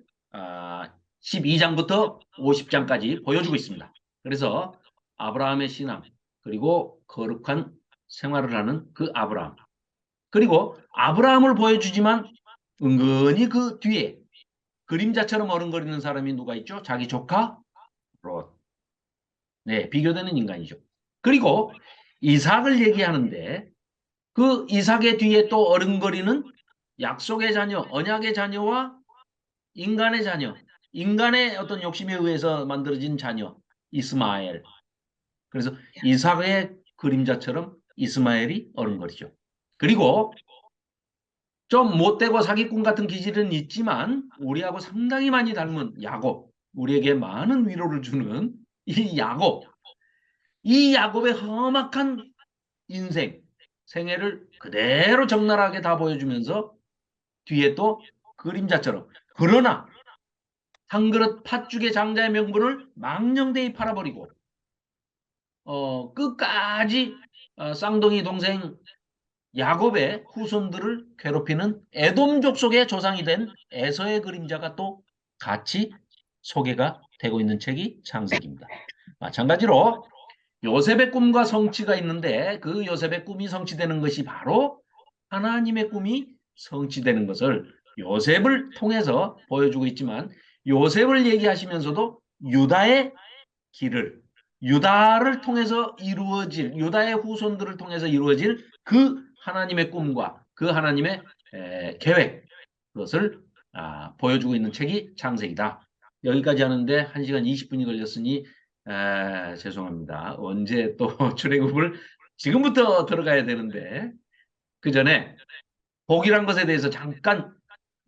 12장부터 50장까지 보여주고 있습니다. 그래서 아브라함의 신앙 그리고 거룩한 생활을 하는 그 아브라함 그리고 아브라함을 보여주지만 은근히 그 뒤에 그림자처럼 어른거리는 사람이 누가 있죠? 자기 조카 롯. 네, 비교되는 인간이죠. 그리고 이삭을 얘기하는데 그 이삭의 뒤에 또 어른거리는 약속의 자녀, 언약의 자녀와 인간의 자녀, 인간의 어떤 욕심에 의해서 만들어진 자녀, 이스마엘. 그래서 이삭의 그림자처럼 이스마엘이 어른거리죠. 그리고 좀 못되고 사기꾼 같은 기질은 있지만 우리하고 상당히 많이 닮은 야곱, 우리에게 많은 위로를 주는 이 야곱. 이 야곱의 험악한 인생, 생애를 그대로 적나라하게 다 보여주면서 뒤에 또 그림자처럼 그러나 한 그릇 팥죽의 장자의 명분을 망령되이 팔아버리고 끝까지 쌍둥이 동생 야곱의 후손들을 괴롭히는 에돔족 속의 조상이 된 에서의 그림자가 또 같이 소개가 되고 있는 책이 창세기입니다. 마찬가지로 요셉의 꿈과 성취가 있는데 그 요셉의 꿈이 성취되는 것이 바로 하나님의 꿈이 성취되는 것을 요셉을 통해서 보여주고 있지만 요셉을 얘기하시면서도 유다의 길을 유다를 통해서 이루어질 유다의 후손들을 통해서 이루어질 그 하나님의 꿈과 그 하나님의 계획 그것을 보여주고 있는 책이 창세기다. 여기까지 하는데 1시간 20분이 걸렸으니 죄송합니다. 언제 또 출애굽을 지금부터 들어가야 되는데 그 전에 복이란 것에 대해서 잠깐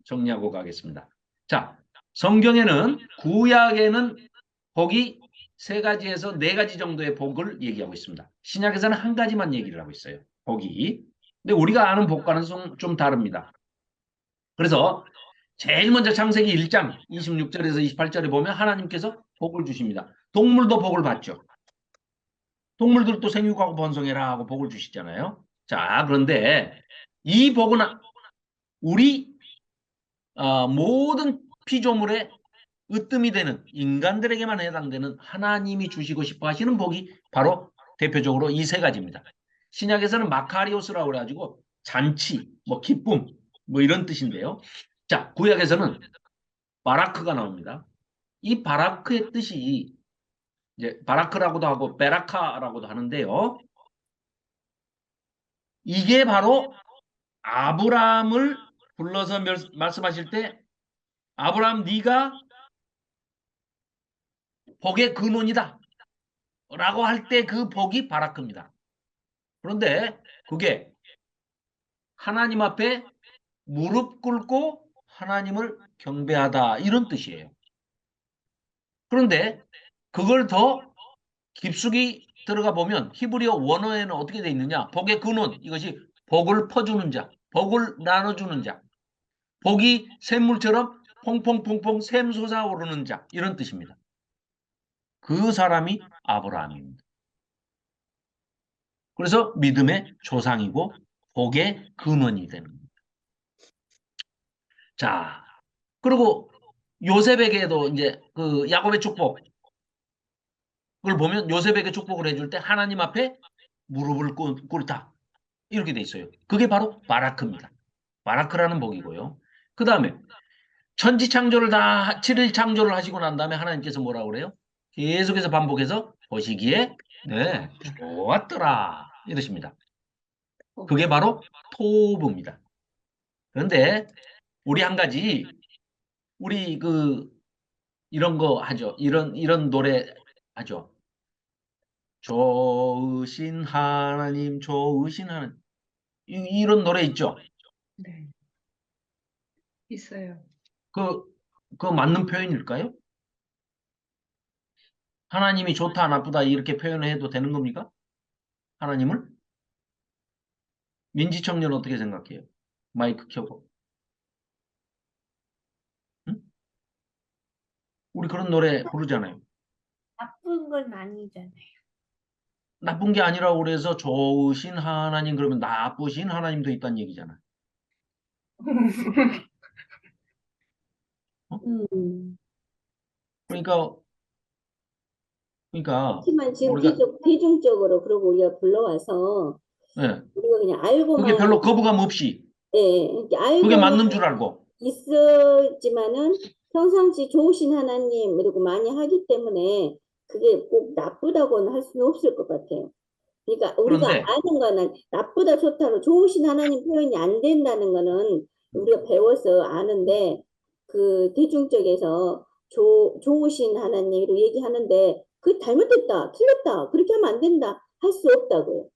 정리하고 가겠습니다. 자, 성경에는 구약에는 복이 3가지에서 4가지 정도의 복을 얘기하고 있습니다. 신약에서는 한 가지만 얘기를 하고 있어요. 복이. 근데 우리가 아는 복과는 좀 다릅니다. 그래서 제일 먼저 창세기 1장 26절에서 28절에 보면 하나님께서 복을 주십니다. 동물도 복을 받죠. 동물들도 생육하고 번성해라 하고 복을 주시잖아요. 자, 그런데 이 복은 우리 모든 피조물의 으뜸이 되는 인간들에게만 해당되는 하나님이 주시고 싶어 하시는 복이 바로 대표적으로 이 3가지입니다. 신약에서는 마카리오스라고 그래가지고 잔치, 기쁨, 이런 뜻인데요. 자, 구약에서는 바라크가 나옵니다. 이 바라크의 뜻이 이제 바라크라고도 하고 베라카라고도 하는데요. 이게 바로 아브라함을 불러서 말씀하실 때 아브라함 네가 복의 근원이다 라고 할 때 그 복이 바라크입니다. 그런데 그게 하나님 앞에 무릎 꿇고 하나님을 경배하다 이런 뜻이에요. 그런데 그걸 더 깊숙이 들어가 보면 히브리어 원어에는 어떻게 돼 있느냐? 복의 근원, 이것이 복을 퍼주는 자, 복을 나눠주는 자, 복이 샘물처럼 퐁퐁퐁퐁 샘솟아 오르는 자 이런 뜻입니다. 그 사람이 아브라함입니다. 그래서 믿음의 조상이고 복의 근원이 되는 겁니다. 자, 그리고 요셉에게도 이제 그 야곱의 축복 그걸 보면 요셉에게 축복을 해줄 때 하나님 앞에 무릎을 꿇다 이렇게 돼 있어요. 그게 바로 바라크입니다. 바라크라는 복이고요. 그 다음에 천지 창조를 다 7일 창조를 하시고 난 다음에 하나님께서 뭐라고 그래요? 계속해서 반복해서 보시기에 네, 좋았더라 이러십니다. 그게 바로 토브입니다. 그런데 우리 한 가지 우리 그 이런 거 하죠. 이런 노래 하죠. 좋으신 하나님, 좋으신 하나님. 이런 노래 있죠. 네, 있어요. 그 맞는 표현일까요? 하나님이 좋다, 나쁘다 이렇게 표현해도 되는 겁니까? 하나님을? 민지청년 어떻게 생각해요? 마이크 켜고. 응? 우리 그런 노래 부르잖아요. 나쁜 건 아니잖아요. 나쁜 게 아니라고 그래서 좋으신 하나님 그러면 나쁘신 하나님도 있다는 얘기잖아요. 음. 그러니까 그렇지만 지금 우리가 대중적으로 그러고 우리가 불러와서 네, 우리가 그냥 그게 알고만 별로 거부감 없이 이렇게 그게 알고만 맞는 줄 알고 있었지만은 평상시 좋으신 하나님 그리고 많이 하기 때문에 그게 꼭 나쁘다고는 할 수는 없을 것 같아요. 그러니까 우리가 그런데 아는 거는 나쁘다 좋다로 좋으신 하나님 표현이 안 된다는 거는 우리가 배워서 아는데 그 대중적에서 좋으신 하나님으로 얘기하는데 그 잘못됐다 틀렸다 그렇게 하면 안 된다 할 수 없다고요.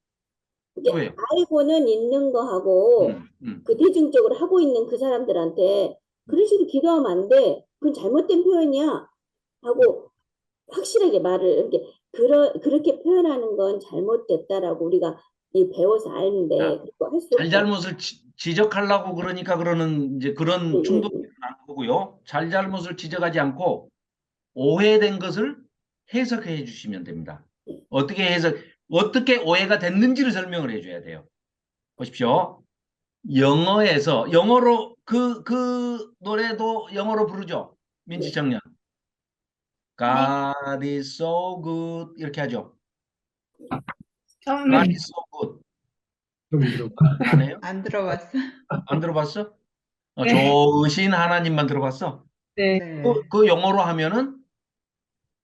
이게 왜요? 알고는 있는 거하고 그 대중적으로 하고 있는 그 사람들한테 그런 식으로 기도하면 안 돼. 그건 잘못된 표현이야. 하고 확실하게 말을 이렇게 그렇게 표현하는 건 잘못됐다라고 우리가 배워서 아는데 자, 그거 할 수 없다. 잘잘못을 지적하려고 그러니까 그러는 이제 그런 충돌이 나는 거고요. 잘잘못을 지적하지 않고 오해된 것을 해석해 주시면 됩니다. 어떻게 오해가 됐는지를 설명을 해줘야 돼요. 보십시오. 영어로 그 노래도 영어로 부르죠. 민지청년. God is so good 이렇게 하죠. God is so good. 좀 들어봐. 안 해요? 안 들어봤어? 안 들어봤어? 네. 좋으신 하나님만 들어봤어? 네. 네. 그 영어로 하면은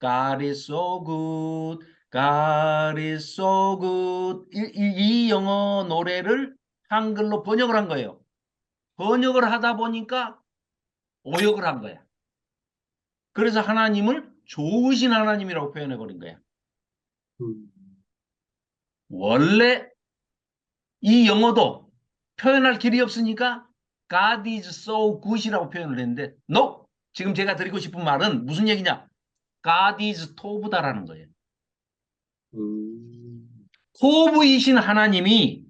God is so good, God is so good. 이 영어 노래를 한글로 번역을 한 거예요. 번역을 하다 보니까 오역을 한 거야. 그래서 하나님을 좋으신 하나님이라고 표현해 버린 거야. 원래 이 영어도 표현할 길이 없으니까 God is so good이라고 표현을 했는데 no! 지금 제가 드리고 싶은 말은 무슨 얘기냐? God is top다라는 거예요. 토브이신 하나님이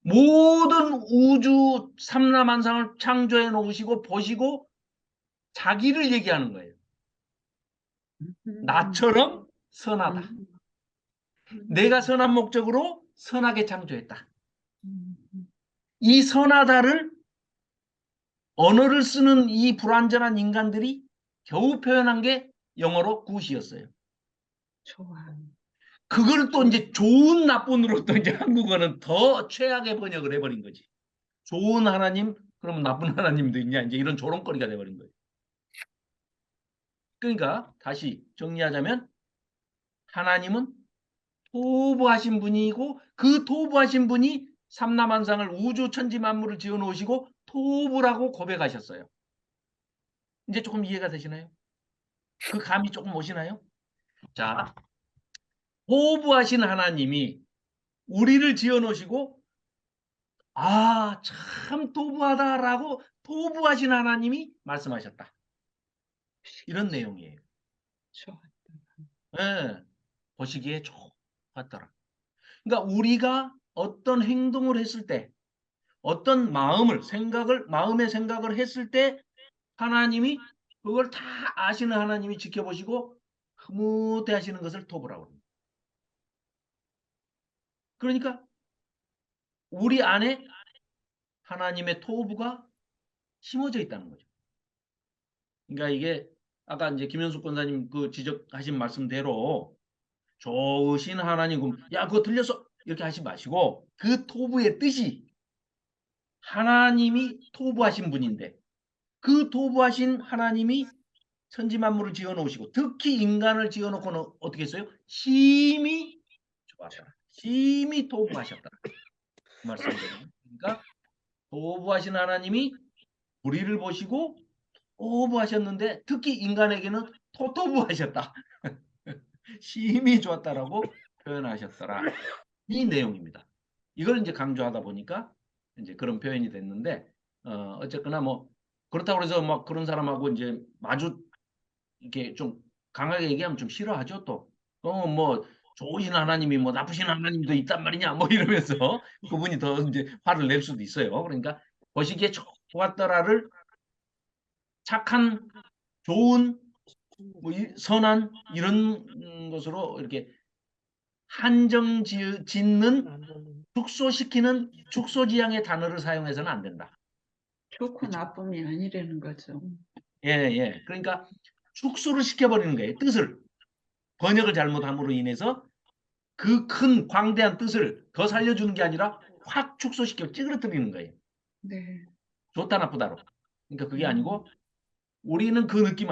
모든 우주 삼라만상을 창조해 놓으시고 보시고 자기를 얘기하는 거예요. 나처럼 선하다. 내가 선한 목적으로 선하게 창조했다. 이 선하다를 언어를 쓰는 이 불완전한 인간들이 겨우 표현한 게 영어로 굿이었어요. 좋아. 그걸 또 이제 좋은 나쁜으로 또 이제 한국어는 더 최악의 번역을 해버린 거지. 좋은 하나님, 그러면 나쁜 하나님도 있냐? 이제 이런 조롱거리가 돼버린 거예요. 그러니까 다시 정리하자면 하나님은 토부하신 분이고 그 토부하신 분이 삼라만상을 우주 천지 만물을 지어 놓으시고 토부라고 고백하셨어요. 이제 조금 이해가 되시나요? 그 감이 조금 오시나요? 자, 토부하신 하나님이 우리를 지어 놓으시고 참 토부하다라고 토부하신 하나님이 말씀하셨다. 이런 내용이에요. 예, 보시기에 좋았더라. 그러니까 우리가 어떤 행동을 했을 때, 어떤 마음의 생각을 했을 때 하나님이 그걸 다 아시는 하나님이 지켜보시고 흐뭇해 하시는 것을 토부라고 합니다. 그러니까 우리 안에 하나님의 토부가 심어져 있다는 거죠. 그러니까 이게 아까 이제 김현숙 권사님 그 지적하신 말씀대로 좋으신 하나님, 야, 그거 들렸어? 이렇게 하지 마시고 그 토부의 뜻이 하나님이 토부하신 분인데 그 토부하신 하나님이 천지 만물을 지어 놓으시고 특히 인간을 지어 놓고는 어떻게 했어요? 심히 좋았다. 심히 토부하셨다. 그 말씀이거든요. 그러니까 토부하신 하나님이 우리를 보시고 토부하셨는데 특히 인간에게는 토토부하셨다. 심히 좋았다라고 표현하셨더라. 이 내용입니다. 이걸 이제 강조하다 보니까 이제 그런 표현이 됐는데 어쨌거나 뭐 그렇다고 해서 막 그런 사람하고 이제 마주 이렇게 좀 강하게 얘기하면 좀 싫어하죠 또. 뭐 좋으신 하나님이 뭐 나쁘신 하나님도 있단 말이냐 뭐 이러면서 그분이 더 이제 화를 낼 수도 있어요. 그러니까 보시기에 좋았더라를 착한, 좋은, 뭐 선한 이런 것으로 이렇게 한정 짓는 축소시키는 축소지향의 단어를 사용해서는 안 된다. 좋고 그쵸? 나쁨이 아니라는 거죠. 예. 그러니까 축소를 시켜버리는 거예요. 뜻을. 번역을 잘못함으로 인해서 그 큰 광대한 뜻을 더 살려주는 게 아니라 확 축소시켜 찌그러뜨리는 거예요. 네. 좋다 나쁘다로. 그러니까 그게 아니고 우리는 그 느낌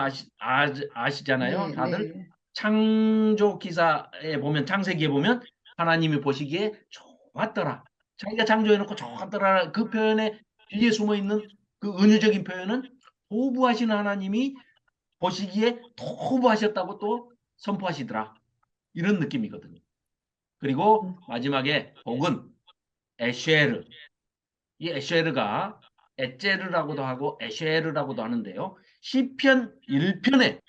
아시잖아요. 네, 다들 네. 창조 기사에 보면 창세기에 보면 하나님이 보시기에 좋았더라. 자기가 창조해놓고 좋았더라. 그 표현에 뒤에 숨어 있는 그 은유적인 표현은 토부하신 하나님이 보시기에 토부하셨다고 또 선포하시더라. 이런 느낌이거든요. 그리고 마지막에 복은 에쉐르. 이 에쉐르가 에제르라고도 하고 에쉐르라고도 하는데요. 시편 1편에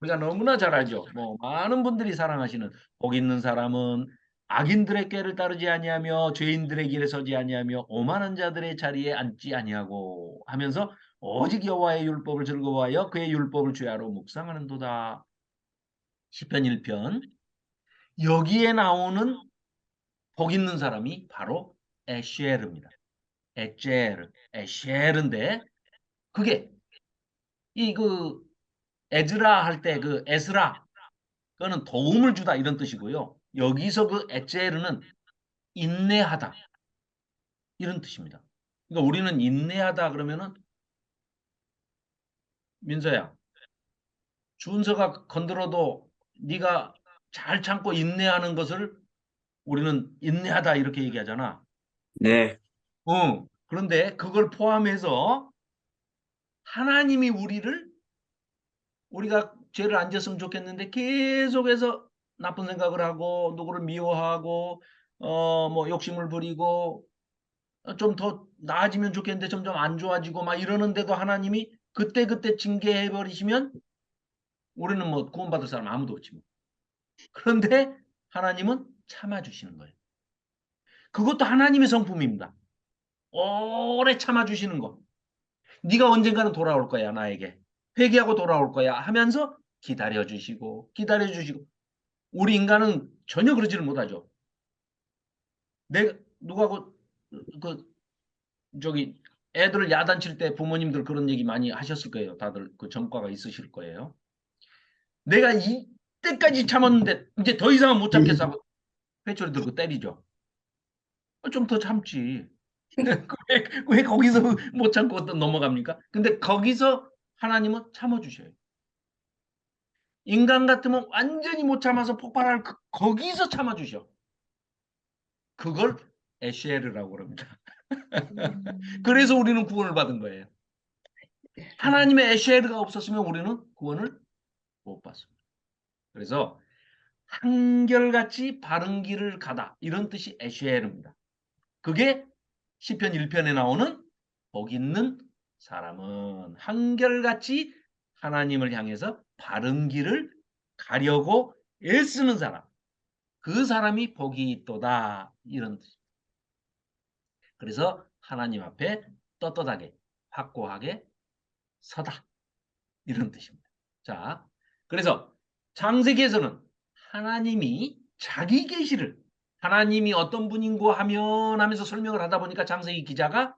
우리가 너무나 잘 알죠. 뭐 많은 분들이 사랑하시는 복 있는 사람은 악인들의 꾀를 따르지 아니하며 죄인들의 길에 서지 아니하며 오만한 자들의 자리에 앉지 아니하고 하면서 오직 여호와의 율법을 즐거워하여 그의 율법을 주야로 묵상하는도다. 시편 1편. 여기에 나오는 복 있는 사람이 바로 에쉐르입니다. 에쉐르인데 그게 그 에즈라 할 때 그 에스라 그거는 도움을 주다 이런 뜻이고요. 여기서 그 에제르는 인내하다 이런 뜻입니다. 그러니까 우리는 인내하다 그러면은 민서야 준서가 건드려도 네가 잘 참고 인내하는 것을 우리는 인내하다 이렇게 얘기하잖아. 네. 그런데 그걸 포함해서 하나님이 우리가 죄를 안 지었으면 좋겠는데 계속해서 나쁜 생각을 하고 누구를 미워하고 뭐 욕심을 부리고 좀 더 나아지면 좋겠는데 점점 안 좋아지고 막 이러는데도 하나님이 그때그때 징계해 버리시면 우리는 뭐 구원받을 사람 아무도 없지 뭐. 그런데 하나님은 참아주시는 거예요. 그것도 하나님의 성품입니다. 오래 참아주시는 거. 네가 언젠가는 돌아올 거야 나에게. 회개하고 돌아올 거야 하면서 기다려주시고 우리 인간은 전혀 그러지를 못하죠. 누가 저기 애들을 야단칠 때 부모님들 그런 얘기 많이 하셨을 거예요. 다들 그 전과가 있으실 거예요. 내가 이때까지 참았는데 이제 더 이상은 못 참겠어 하고 회초리 들고 때리죠. 좀 더 참지. 왜 거기서 못 참고 또 넘어갑니까? 근데 거기서 하나님은 참아주셔요. 인간 같으면 완전히 못 참아서 폭발할 거기서 참아주셔. 그걸 에쉐르라고 그럽니다. 그래서 우리는 구원을 받은 거예요. 네. 하나님의 에쉐르가 없었으면 우리는 구원을 못 받습니다. 그래서 한결같이 바른 길을 가다 이런 뜻이 에쉐르입니다. 그게 시편 1편에 나오는 복 있는 사람은 한결같이 하나님을 향해서 바른 길을 가려고 애쓰는 사람. 그 사람이 복이 있도다 이런 뜻입니다. 그래서 하나님 앞에 떳떳하게 확고하게 서다 이런 뜻입니다. 자, 그래서 창세기에서는 하나님이 자기 계시를 하나님이 어떤 분인고 하면 하면서 설명을 하다 보니까 창세기 기자가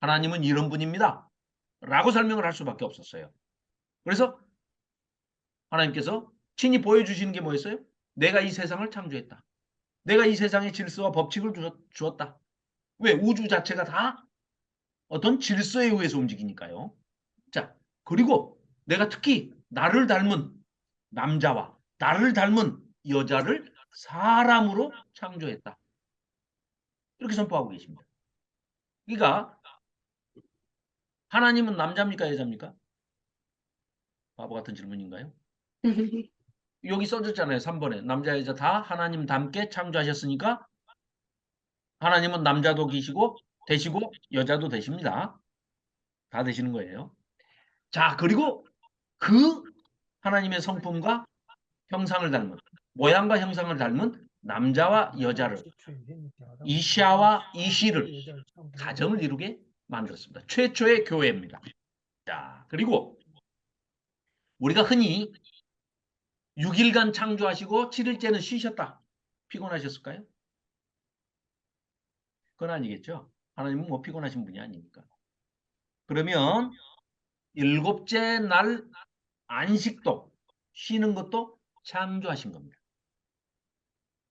하나님은 이런 분입니다 라고 설명을 할 수밖에 없었어요. 그래서 하나님께서 친히 보여주시는 게 뭐였어요? 내가 이 세상을 창조했다. 내가 이 세상의 질서와 법칙을 주었다. 왜? 우주 자체가 다 어떤 질서에 의해서 움직이니까요. 자, 그리고 내가 특히 나를 닮은 남자와 나를 닮은 여자를 사람으로 창조했다. 이렇게 선포하고 계십니다. 그러니까 하나님은 남자입니까 여자입니까? 바보 같은 질문인가요? 여기 써졌잖아요. 3번에 남자 여자 다 하나님 닮게 창조하셨으니까 하나님은 남자도 계시고 되시고 여자도 되십니다. 다 되시는 거예요. 자, 그리고 그 하나님의 성품과 형상을 닮은 모양과 형상을 닮은 남자와 여자를 이샤와 이시를 가정을 이루게 만들었습니다. 최초의 교회입니다. 자, 그리고 우리가 흔히 6일간 창조하시고 7일째는 쉬셨다. 피곤하셨을까요? 그건 아니겠죠. 하나님은 뭐 피곤하신 분이 아니니까. 그러면 7째 날 안식도 쉬는 것도 창조하신 겁니다.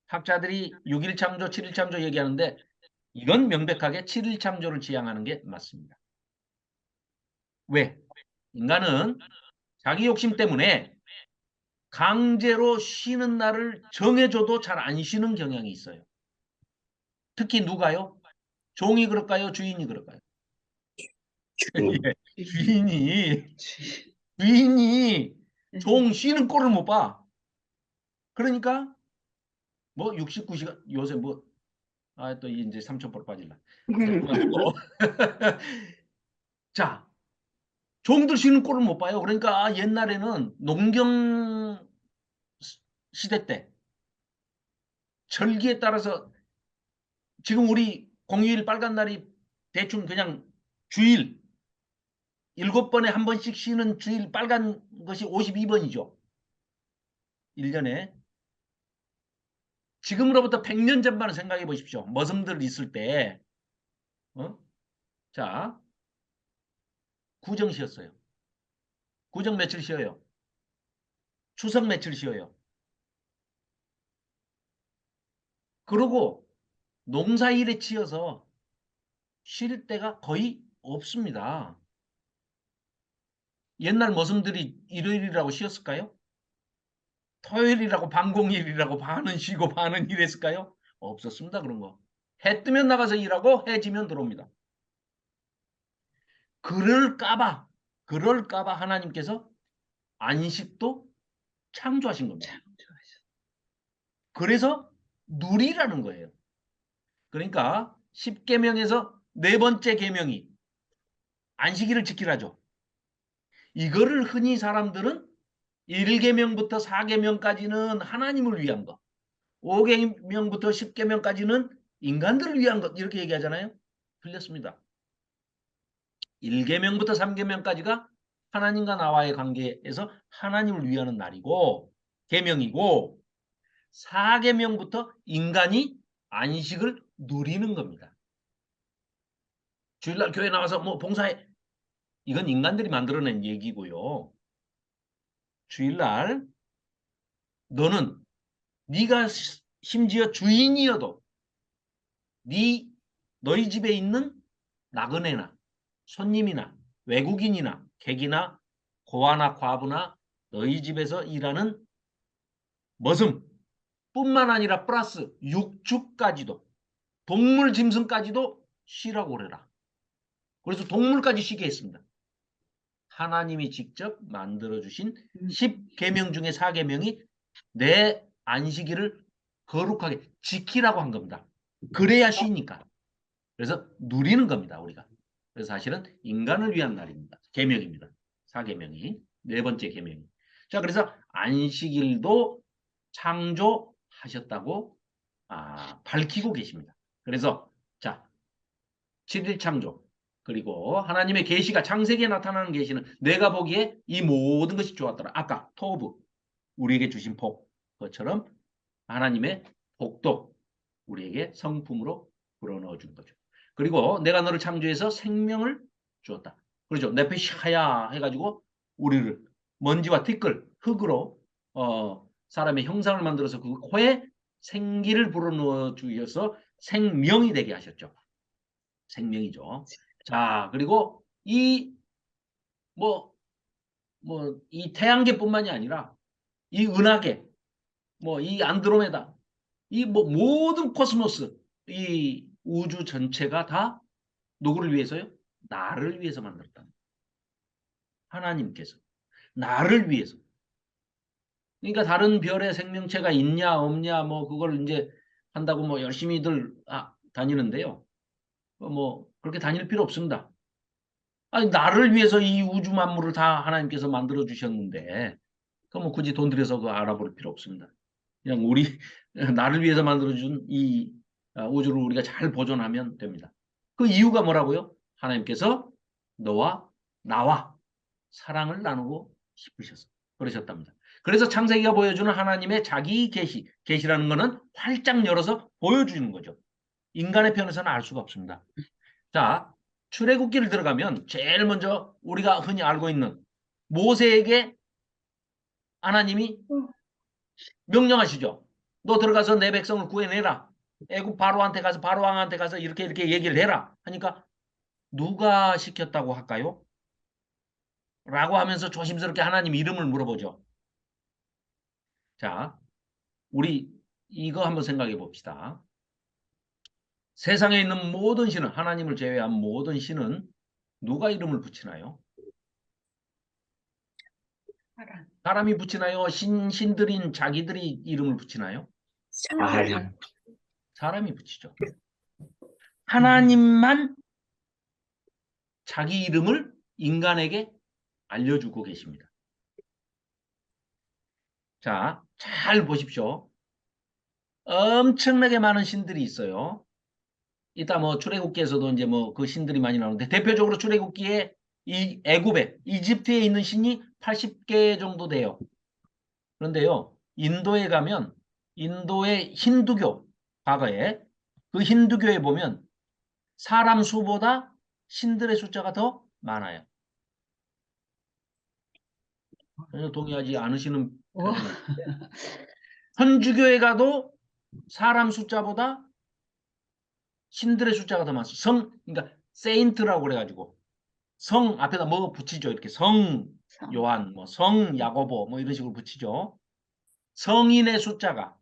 학자들이 6일 창조, 7일 창조 얘기하는데 이건 명백하게 7일 창조를 지향하는 게 맞습니다. 왜? 인간은 자기 욕심 때문에 강제로 쉬는 날을 정해줘도 잘 안 쉬는 경향이 있어요. 특히 누가요? 종이 그럴까요? 주인이 그럴까요? 예, 주인이 종 쉬는 꼴을 못 봐. 그러니까 뭐 69시간 요새 뭐 또 이제 3,000% 빠질라. 자, 종들 쉬는 꼴을 못 봐요. 그러니까 옛날에는 농경 시대 때 절기에 따라서 지금 우리 공휴일 빨간 날이 대충 그냥 주일 7번에 한 번씩 쉬는 주일 빨간 것이 52번이죠. 1년에. 지금으로부터 100년 전만을 생각해 보십시오. 머슴들 있을 때. 자, 구정 쉬었어요. 구정 며칠 쉬어요? 추석 며칠 쉬어요? 그리고 농사일에 치여서 쉴 때가 거의 없습니다. 옛날 머슴들이 일요일이라고 쉬었을까요? 토요일이라고 반공일이라고 반은 쉬고 반은 일했을까요? 없었습니다. 그런 거. 해 뜨면 나가서 일하고 해 지면 들어옵니다. 그럴까봐 하나님께서 안식도 창조하신 겁니다. 그래서 누리라는 거예요. 그러니까 10계명에서 네 번째 계명이 안식일을 지키라죠. 이거를 흔히 사람들은 1계명부터 4계명까지는 하나님을 위한 것, 5계명부터 10계명까지는 인간들을 위한 것 이렇게 얘기하잖아요. 틀렸습니다. 1계명부터 3계명까지가 하나님과 나와의 관계에서 하나님을 위하는 날이고 계명이고 4계명부터 인간이 안식을 누리는 겁니다. 주일날 교회 나와서 뭐 봉사해. 이건 인간들이 만들어낸 얘기고요. 주일날 너는 네가 심지어 주인이어도 너희 집에 있는 나그네나 손님이나 외국인이나 객이나 고아나 과부나 너희 집에서 일하는 머슴 뿐만 아니라 플러스 육축까지도 동물 짐승까지도 쉬라고 그래라. 그래서 동물까지 쉬게 했습니다. 하나님이 직접 만들어주신 10계명 중에 4계명이 내 안식일을 거룩하게 지키라고 한 겁니다. 그래야 쉬니까. 그래서 누리는 겁니다, 우리가. 그래서 사실은 인간을 위한 날입니다. 계명입니다. 4계명이. 네 번째 계명이. 자, 그래서 안식일도 창조하셨다고 밝히고 계십니다. 그래서 자, 7일 창조. 그리고 하나님의 계시가 창세기에 나타나는 계시는 내가 보기에 이 모든 것이 좋았더라. 아까 토브 우리에게 주신 복 것처럼 하나님의 복도 우리에게 성품으로 불어넣어 준 거죠. 그리고 내가 너를 창조해서 생명을 주었다. 그렇죠. 네페시하야 해가지고 우리를 먼지와 티끌 흙으로 사람의 형상을 만들어서 그 코에 생기를 불어넣어 주셔서 생명이 되게 하셨죠. 생명이죠. 자, 그리고 이 이 태양계뿐만이 아니라 이 은하계, 이 안드로메다, 이 모든 코스모스, 이 우주 전체가 다 누구를 위해서요? 나를 위해서 만들었다. 하나님께서 나를 위해서. 그러니까 다른 별에 생명체가 있냐 없냐 그걸 이제 한다고 열심히들 다니는데요. 그렇게 다닐 필요 없습니다. 아니, 나를 위해서 이 우주 만물을 다 하나님께서 만들어 주셨는데, 그럼 굳이 돈 들여서 그거 알아볼 필요 없습니다. 그냥 나를 위해서 만들어준 이 우주를 우리가 잘 보존하면 됩니다. 그 이유가 뭐라고요? 하나님께서 너와 나와 사랑을 나누고 싶으셔서 그러셨답니다. 그래서 창세기가 보여주는 하나님의 자기 계시라는 것은 활짝 열어서 보여주는 거죠. 인간의 편에서는 알 수가 없습니다. 자, 출애굽기를 들어가면 제일 먼저 우리가 흔히 알고 있는 모세에게 하나님이 명령하시죠. 너 들어가서 내 백성을 구해내라. 애굽 바로한테 가서 바로 왕한테 가서 이렇게 얘기를 해라. 하니까 누가 시켰다고 할까요? 라고 하면서 조심스럽게 하나님 이름을 물어보죠. 자, 우리 이거 한번 생각해 봅시다. 세상에 있는 모든 신은 하나님을 제외한 모든 신은 누가 이름을 붙이나요? 사람이 붙이나요? 신들인 자기들이 이름을 붙이나요? 사람이 붙이죠. 하나님만 자기 이름을 인간에게 알려주고 계십니다. 자, 잘 보십시오. 엄청나게 많은 신들이 있어요. 이따 출애굽기에서도 이제 그 신들이 많이 나오는데 대표적으로 출애굽기에 이 애굽에 이집트에 있는 신이 80개 정도 돼요. 그런데요, 인도에 가면 인도의 힌두교 과거에 그 힌두교에 보면 사람 수보다 신들의 숫자가 더 많아요. 전혀 동의하지 않으시는 현주교에 가도 사람 숫자보다 신들의 숫자가 더 많습니다. 그러니까 세인트라고 그래가지고 성 앞에다 붙이죠. 이렇게 성 요한, 성 야고보 이런 식으로 붙이죠. 성인의 숫자가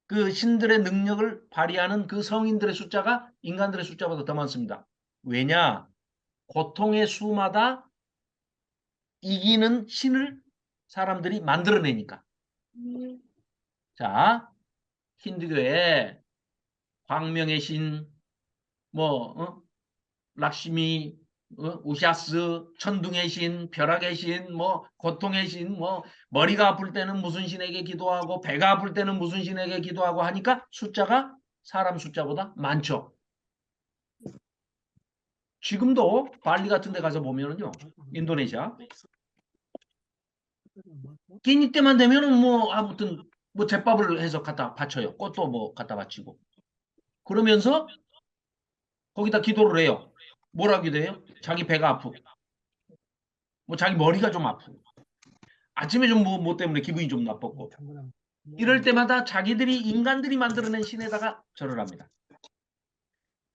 그 신들의 능력을 발휘하는 그 성인들의 숫자가 인간들의 숫자보다 더 많습니다. 왜냐? 고통의 수마다 이기는 신을 사람들이 만들어내니까. 자, 힌두교에 광명의 신, 락시미, 우샤스, 천둥의 신, 벼락의 신, 고통의 신, 머리가 아플 때는 무슨 신에게 기도하고 배가 아플 때는 무슨 신에게 기도하고 하니까 숫자가 사람 숫자보다 많죠. 지금도 발리 같은 데 가서 보면은요, 인도네시아 끼니 때만 되면은 아무튼 제밥을 해서 갖다 바쳐요. 꽃도 갖다 바치고 그러면서 거기다 기도를 해요. 뭐라 기도해요? 자기 배가 아프고 자기 머리가 좀 아프고 아침에 좀 뭐 때문에 기분이 좀 나빴고 이럴 때마다 자기들이 인간들이 만들어낸 신에다가 절을 합니다.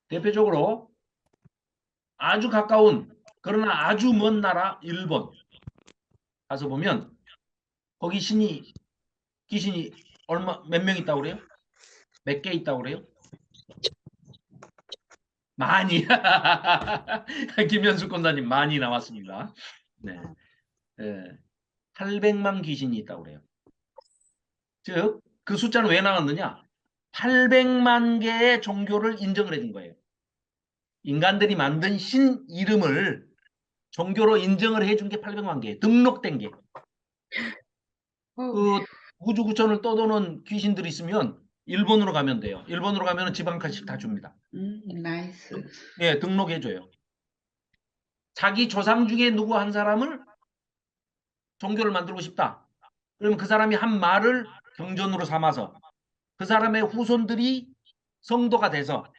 대표적으로 아주 가까운 그러나 아주 먼 나라 일본 가서 보면 거기 귀신이 몇 명 있다고 그래요? 몇 개 있다고 그래요? 많이. 김현숙 권사님 많이 나왔습니다. 네. 800만 귀신이 있다고 그래요. 즉, 그 숫자는 왜 나왔느냐? 800만 개의 종교를 인정을 해준 거예요. 인간들이 만든 신 이름을 종교로 인정을 해준 게 800만 개, 등록된 게. 그 우주구천을 떠도는 귀신들이 있으면 일본으로 가면 돼요. 일본으로 가면 집 한 칸씩 다 줍니다. 나이스. 예, 등록해줘요. 자기 조상 중에 누구 한 사람을 종교를 만들고 싶다. 그러면 그 사람이 한 말을 경전으로 삼아서 그 사람의 후손들이 성도가 돼서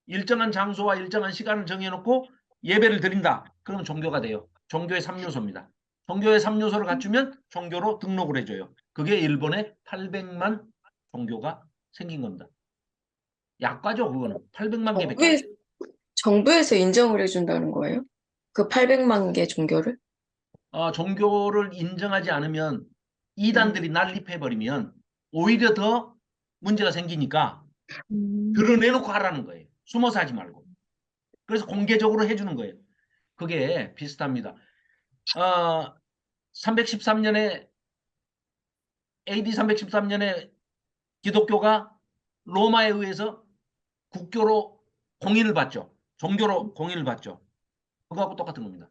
일정한 장소와 일정한 시간을 정해놓고 예배를 드린다. 그러면 종교가 돼요. 종교의 3요소입니다. 종교의 3요소를 갖추면 종교로 등록을 해줘요. 그게 일본의 800만 종교가 생긴 겁니다. 약과죠, 그거는. 800만 개밖에. 정부에서 인정을 해준다는 거예요? 그 800만 개 종교를? 종교를 인정하지 않으면 이단들이 난립해버리면 오히려 더 문제가 생기니까 드러내놓고 하라는 거예요. 숨어서 하지 말고. 그래서 공개적으로 해주는 거예요. 그게 비슷합니다. 313년에 AD 313년에 기독교가 로마에 의해서 국교로 공인을 받죠. 종교로 공인을 받죠. 그거하고 똑같은 겁니다.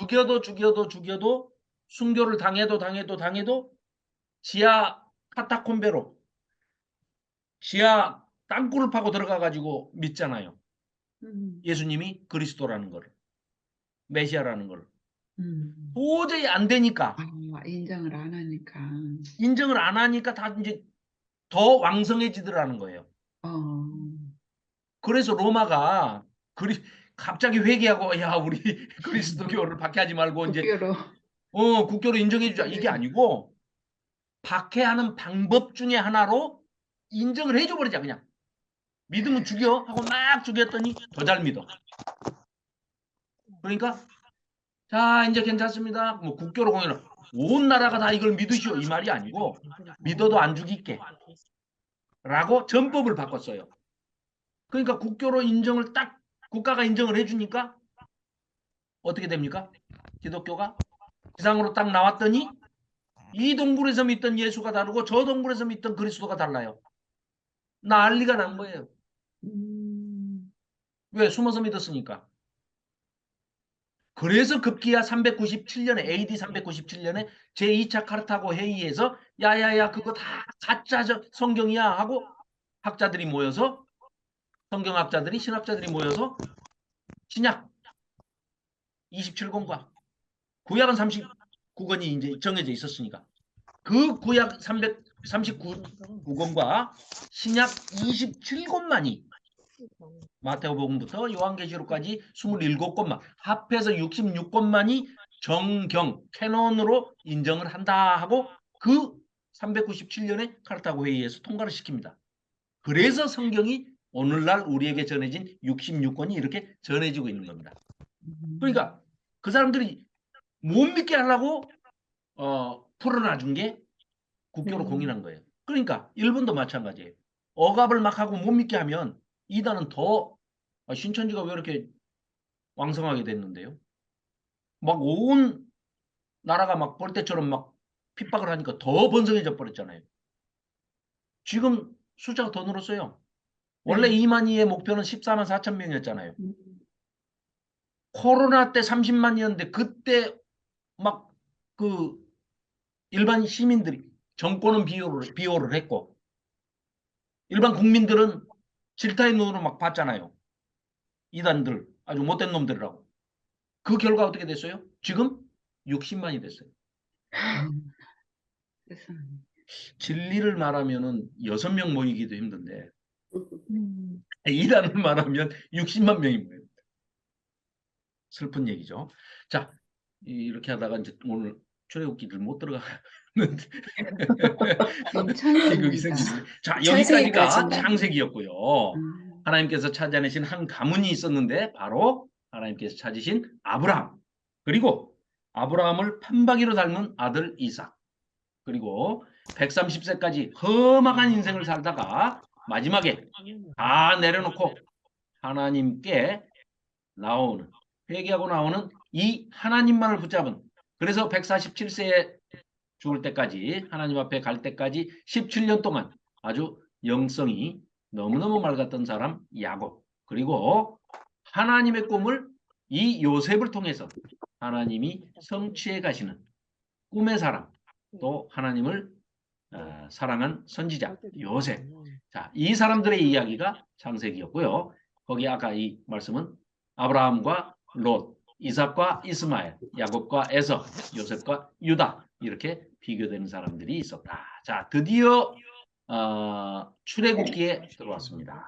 죽여도 순교를 당해도 지하 카타콤베로 지하 땅굴을 파고 들어가 가지고 믿잖아요. 예수님이 그리스도라는 걸, 메시아라는 걸. 도저히 안 되니까. 인정을 안 하니까. 인정을 안 하니까 다 이제 더 왕성해지더라는 거예요. 그래서 로마가 갑자기 회개하고 야 우리 그리스도교를 박해하지 말고 이제 국교로 인정해 주자 이게 아니고 박해하는 방법 중에 하나로 인정을 해줘 버리자 그냥. 믿으면 죽여 하고 막 죽였더니 더 잘 믿어. 그러니까 자 이제 괜찮습니다. 뭐 국교로 공인을 온 나라가 다 이걸 믿으시오 이 말이 아니고 믿어도 안 죽일게 라고 전법을 바꿨어요. 그러니까 국교로 인정을 딱 국가가 인정을 해주니까 어떻게 됩니까? 기독교가 지상으로 딱 나왔더니 이 동굴에서 믿던 예수가 다르고 저 동굴에서 믿던 그리스도가 달라요. 난리가 난 거예요. 왜? 숨어서 믿었으니까. 그래서 급기야 397년에 AD 397년에 제2차 카르타고 회의에서 야야야 그거 다 가짜 성경이야 하고 학자들이 모여서 성경학자들이 신학자들이 모여서 신약 27권과 구약은 39권이 이제 정해져 있었으니까 그 구약 339권과 신약 27권만이 마태복음부터 요한계시록까지 27권만 합해서 66권만이 정경 캐논으로 인정을 한다 하고 그 397년에 카르타고 회의에서 통과를 시킵니다. 그래서 성경이 오늘날 우리에게 전해진 66권이 이렇게 전해지고 있는 겁니다. 그러니까 그 사람들이 못 믿게 하려고 풀어놔준 게 국교로 공인한 거예요. 그러니까 일본도 마찬가지예요. 억압을 막 하고 못 믿게 하면 이단은 더 신천지가 왜 이렇게 왕성하게 됐는데요. 막 온 나라가 막 벌떼처럼 막 핍박을 하니까 더 번성해져 버렸잖아요. 지금 숫자가 더 늘었어요. 원래 2만이의 목표는 14만 4천 명이었잖아요. 코로나 때 30만이었는데 그때 막 그 일반 시민들이 정권은 비호를 했고 일반 국민들은 질타의 눈으로 막 봤잖아요. 이단들 아주 못된 놈들이라고. 그 결과 어떻게 됐어요? 지금 60만이 됐어요. 진리를 말하면은 6명 모이기도 힘든데 이단을 말하면 60만 명이 모여요. 슬픈 얘기죠. 자, 이렇게 하다가 이제 오늘 출애굽기들 못 들어가는데 개극이 생기네. 자, 여기까지가 창세기였고요. 하나님께서 찾아내신 한 가문이 있었는데 바로 하나님께서 찾으신 아브라함 그리고 아브라함을 판박이로 닮은 아들 이삭 그리고 130세까지 험악한 인생을 살다가 마지막에 다 내려놓고 하나님께 나오는, 회개하고 나오는 이 하나님만을 붙잡은, 그래서 147세에 죽을 때까지, 하나님 앞에 갈 때까지 17년 동안 아주 영성이 너무너무 맑았던 사람 야곱, 그리고 하나님의 꿈을 이 요셉을 통해서 하나님이 성취해 가시는 꿈의 사람, 또 하나님을 사랑한 선지자 요셉. 자, 이 사람들의 이야기가 창세기였고요. 거기 아까 이 말씀은 아브라함과 롯, 이삭과 이스마엘, 야곱과 에서, 요셉과 유다, 이렇게 비교되는 사람들이 있었다. 자, 드디어 출애굽기에 들어왔습니다.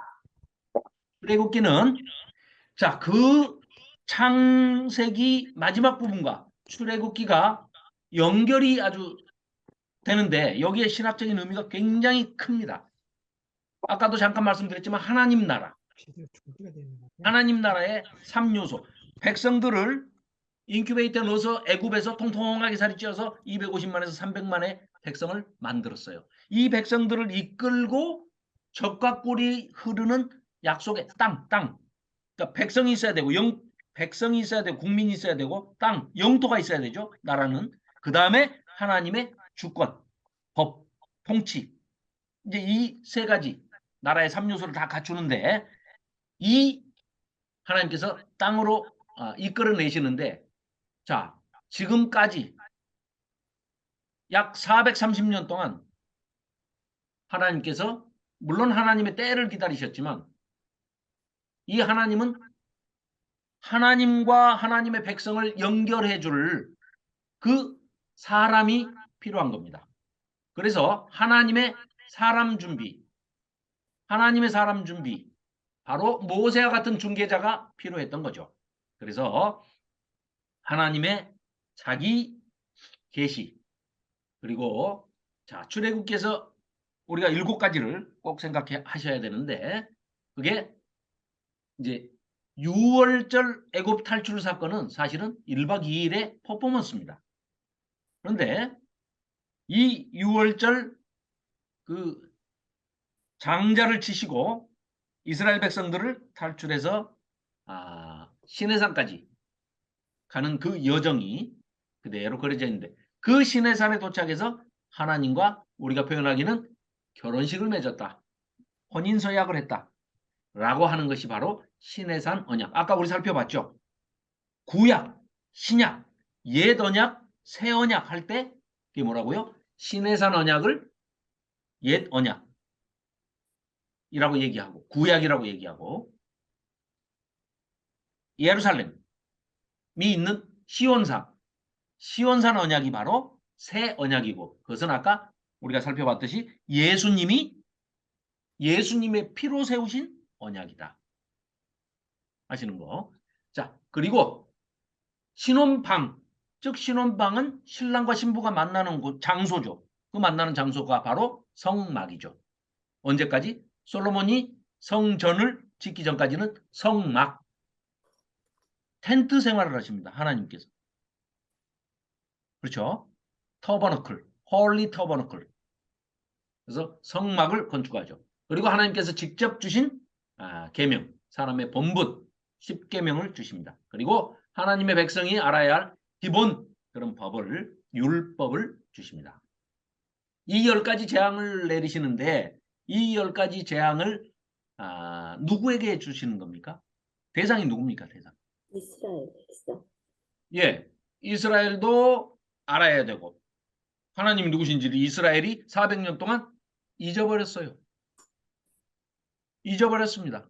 출애굽기는, 자, 그 창세기 마지막 부분과 출애굽기가 연결이 아주 되는데 여기에 신학적인 의미가 굉장히 큽니다. 아까도 잠깐 말씀드렸지만 하나님 나라, 하나님 나라의 3요소, 백성들을 인큐베이터에 넣어서 애굽에서 통통하게 살이 찌어서 250만에서 300만의 백성을 만들었어요. 이 백성들을 이끌고 적과 꿀이 흐르는 약속의 땅. 그러니까 백성이 있어야 되고, 백성이 있어야 되고, 국민이 있어야 되고, 땅, 영토가 있어야 되죠. 나라는. 그 다음에 하나님의 주권, 법, 통치. 이제 이 세 가지 나라의 3요소를 다 갖추는데, 이 하나님께서 땅으로 이끌어내시는데, 자, 지금까지 약 430년 동안 하나님께서, 물론 하나님의 때를 기다리셨지만, 이 하나님은 하나님과 하나님의 백성을 연결해 줄 그 사람이 필요한 겁니다. 그래서 하나님의 사람 준비, 바로 모세와 같은 중개자가 필요했던 거죠. 그래서 하나님의 자기 계시, 그리고 자, 출애굽기에서 우리가 7가지를 꼭 생각해 하셔야 되는데, 그게 이제 6월절 애굽 탈출 사건은 사실은 1박 2일의 퍼포먼스입니다. 그런데 이 6월절 그 장자를 치시고 이스라엘 백성들을 탈출해서 시내산까지 가는 그 여정이 그대로 그려져 있는데, 그 시내산에 도착해서 하나님과 우리가 표현하기는 결혼식을 맺었다, 혼인서약을 했다 라고 하는 것이 바로 시내산 언약. 아까 우리 살펴봤죠. 구약, 신약, 옛 언약, 새 언약 할 때 그게 뭐라고요? 시내산 언약을 옛 언약이라고 얘기하고, 구약이라고 얘기하고, 예루살렘이 있는 시온산 언약이 바로 새 언약이고, 그것은 아까 우리가 살펴봤듯이 예수님의 피로 세우신 언약이다 하시는 거. 자, 그리고 신혼방, 즉 신혼방은 신랑과 신부가 만나는 곳, 장소죠. 그 만나는 장소가 바로 성막이죠. 언제까지? 솔로몬이 성전을 짓기 전까지는 성막, 텐트 생활을 하십니다. 하나님께서. 그렇죠? 터버너클, 홀리 터버너클. 그래서 성막을 건축하죠. 그리고 하나님께서 직접 주신 계명, 사람의 본분, 10계명을 주십니다. 그리고 하나님의 백성이 알아야 할 기본 그런 법을, 율법을 주십니다. 이 10가지 재앙을 내리시는데, 이 10가지 재앙을 누구에게 주시는 겁니까? 대상이 누굽니까? 대상. 이스라엘 백성. 예, 이스라엘도 알아야 되고, 하나님이 누구신지를 이스라엘이 400년 동안 잊어버렸어요. 잊어버렸습니다.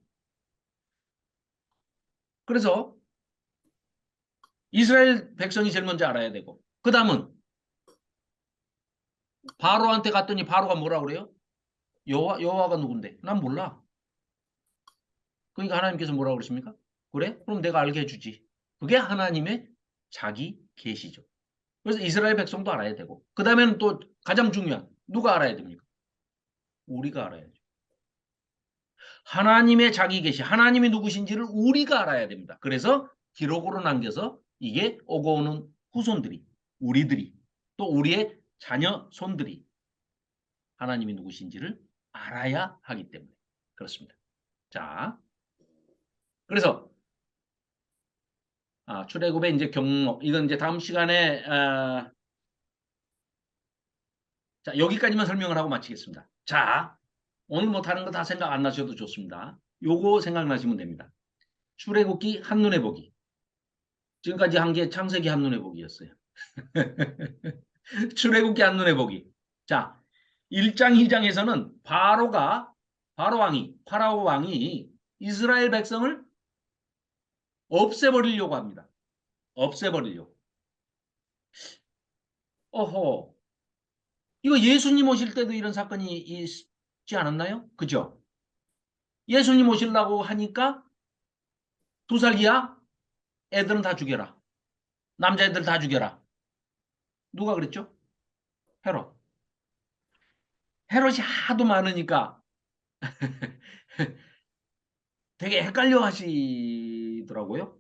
그래서 이스라엘 백성이 제일 먼저 알아야 되고, 그 다음은 바로한테 갔더니 바로가 뭐라 그래요? 여호와가 누군데? 난 몰라. 그러니까 하나님께서 뭐라고 그러십니까? 그래? 그럼 내가 알게 해주지. 그게 하나님의 자기 계시죠. 그래서 이스라엘 백성도 알아야 되고, 그 다음에는 또 가장 중요한, 누가 알아야 됩니까? 우리가 알아야죠. 하나님의 자기 계시, 하나님이 누구신지를 우리가 알아야 됩니다. 그래서 기록으로 남겨서 이게 오고 오는 후손들이, 우리들이, 또 우리의 자녀 손들이 하나님이 누구신지를 알아야 하기 때문에 그렇습니다. 자, 그래서 출애굽의 이제 경록 이건 이제 다음 시간에 자, 여기까지만 설명을 하고 마치겠습니다. 자, 오늘 뭐 다른 거 다 생각 안 나셔도 좋습니다. 요거 생각나시면 됩니다. 출애굽기 한눈에 보기. 지금까지 한 게 창세기 한눈에 보기였어요. 출애굽기 한눈에 보기. 자, 1장, 2장에서는 파라오 왕이 이스라엘 백성을 없애버리려고 합니다. 없애버리려고. 어허. 이거 예수님 오실 때도 이런 사건이 있지 않았나요? 그죠? 예수님 오시려고 하니까 2살 이하 애들은 다 죽여라. 남자애들 다 죽여라. 누가 그랬죠? 헤롯. 헤롯이 하도 많으니까 되게 헷갈려 하시더라고요.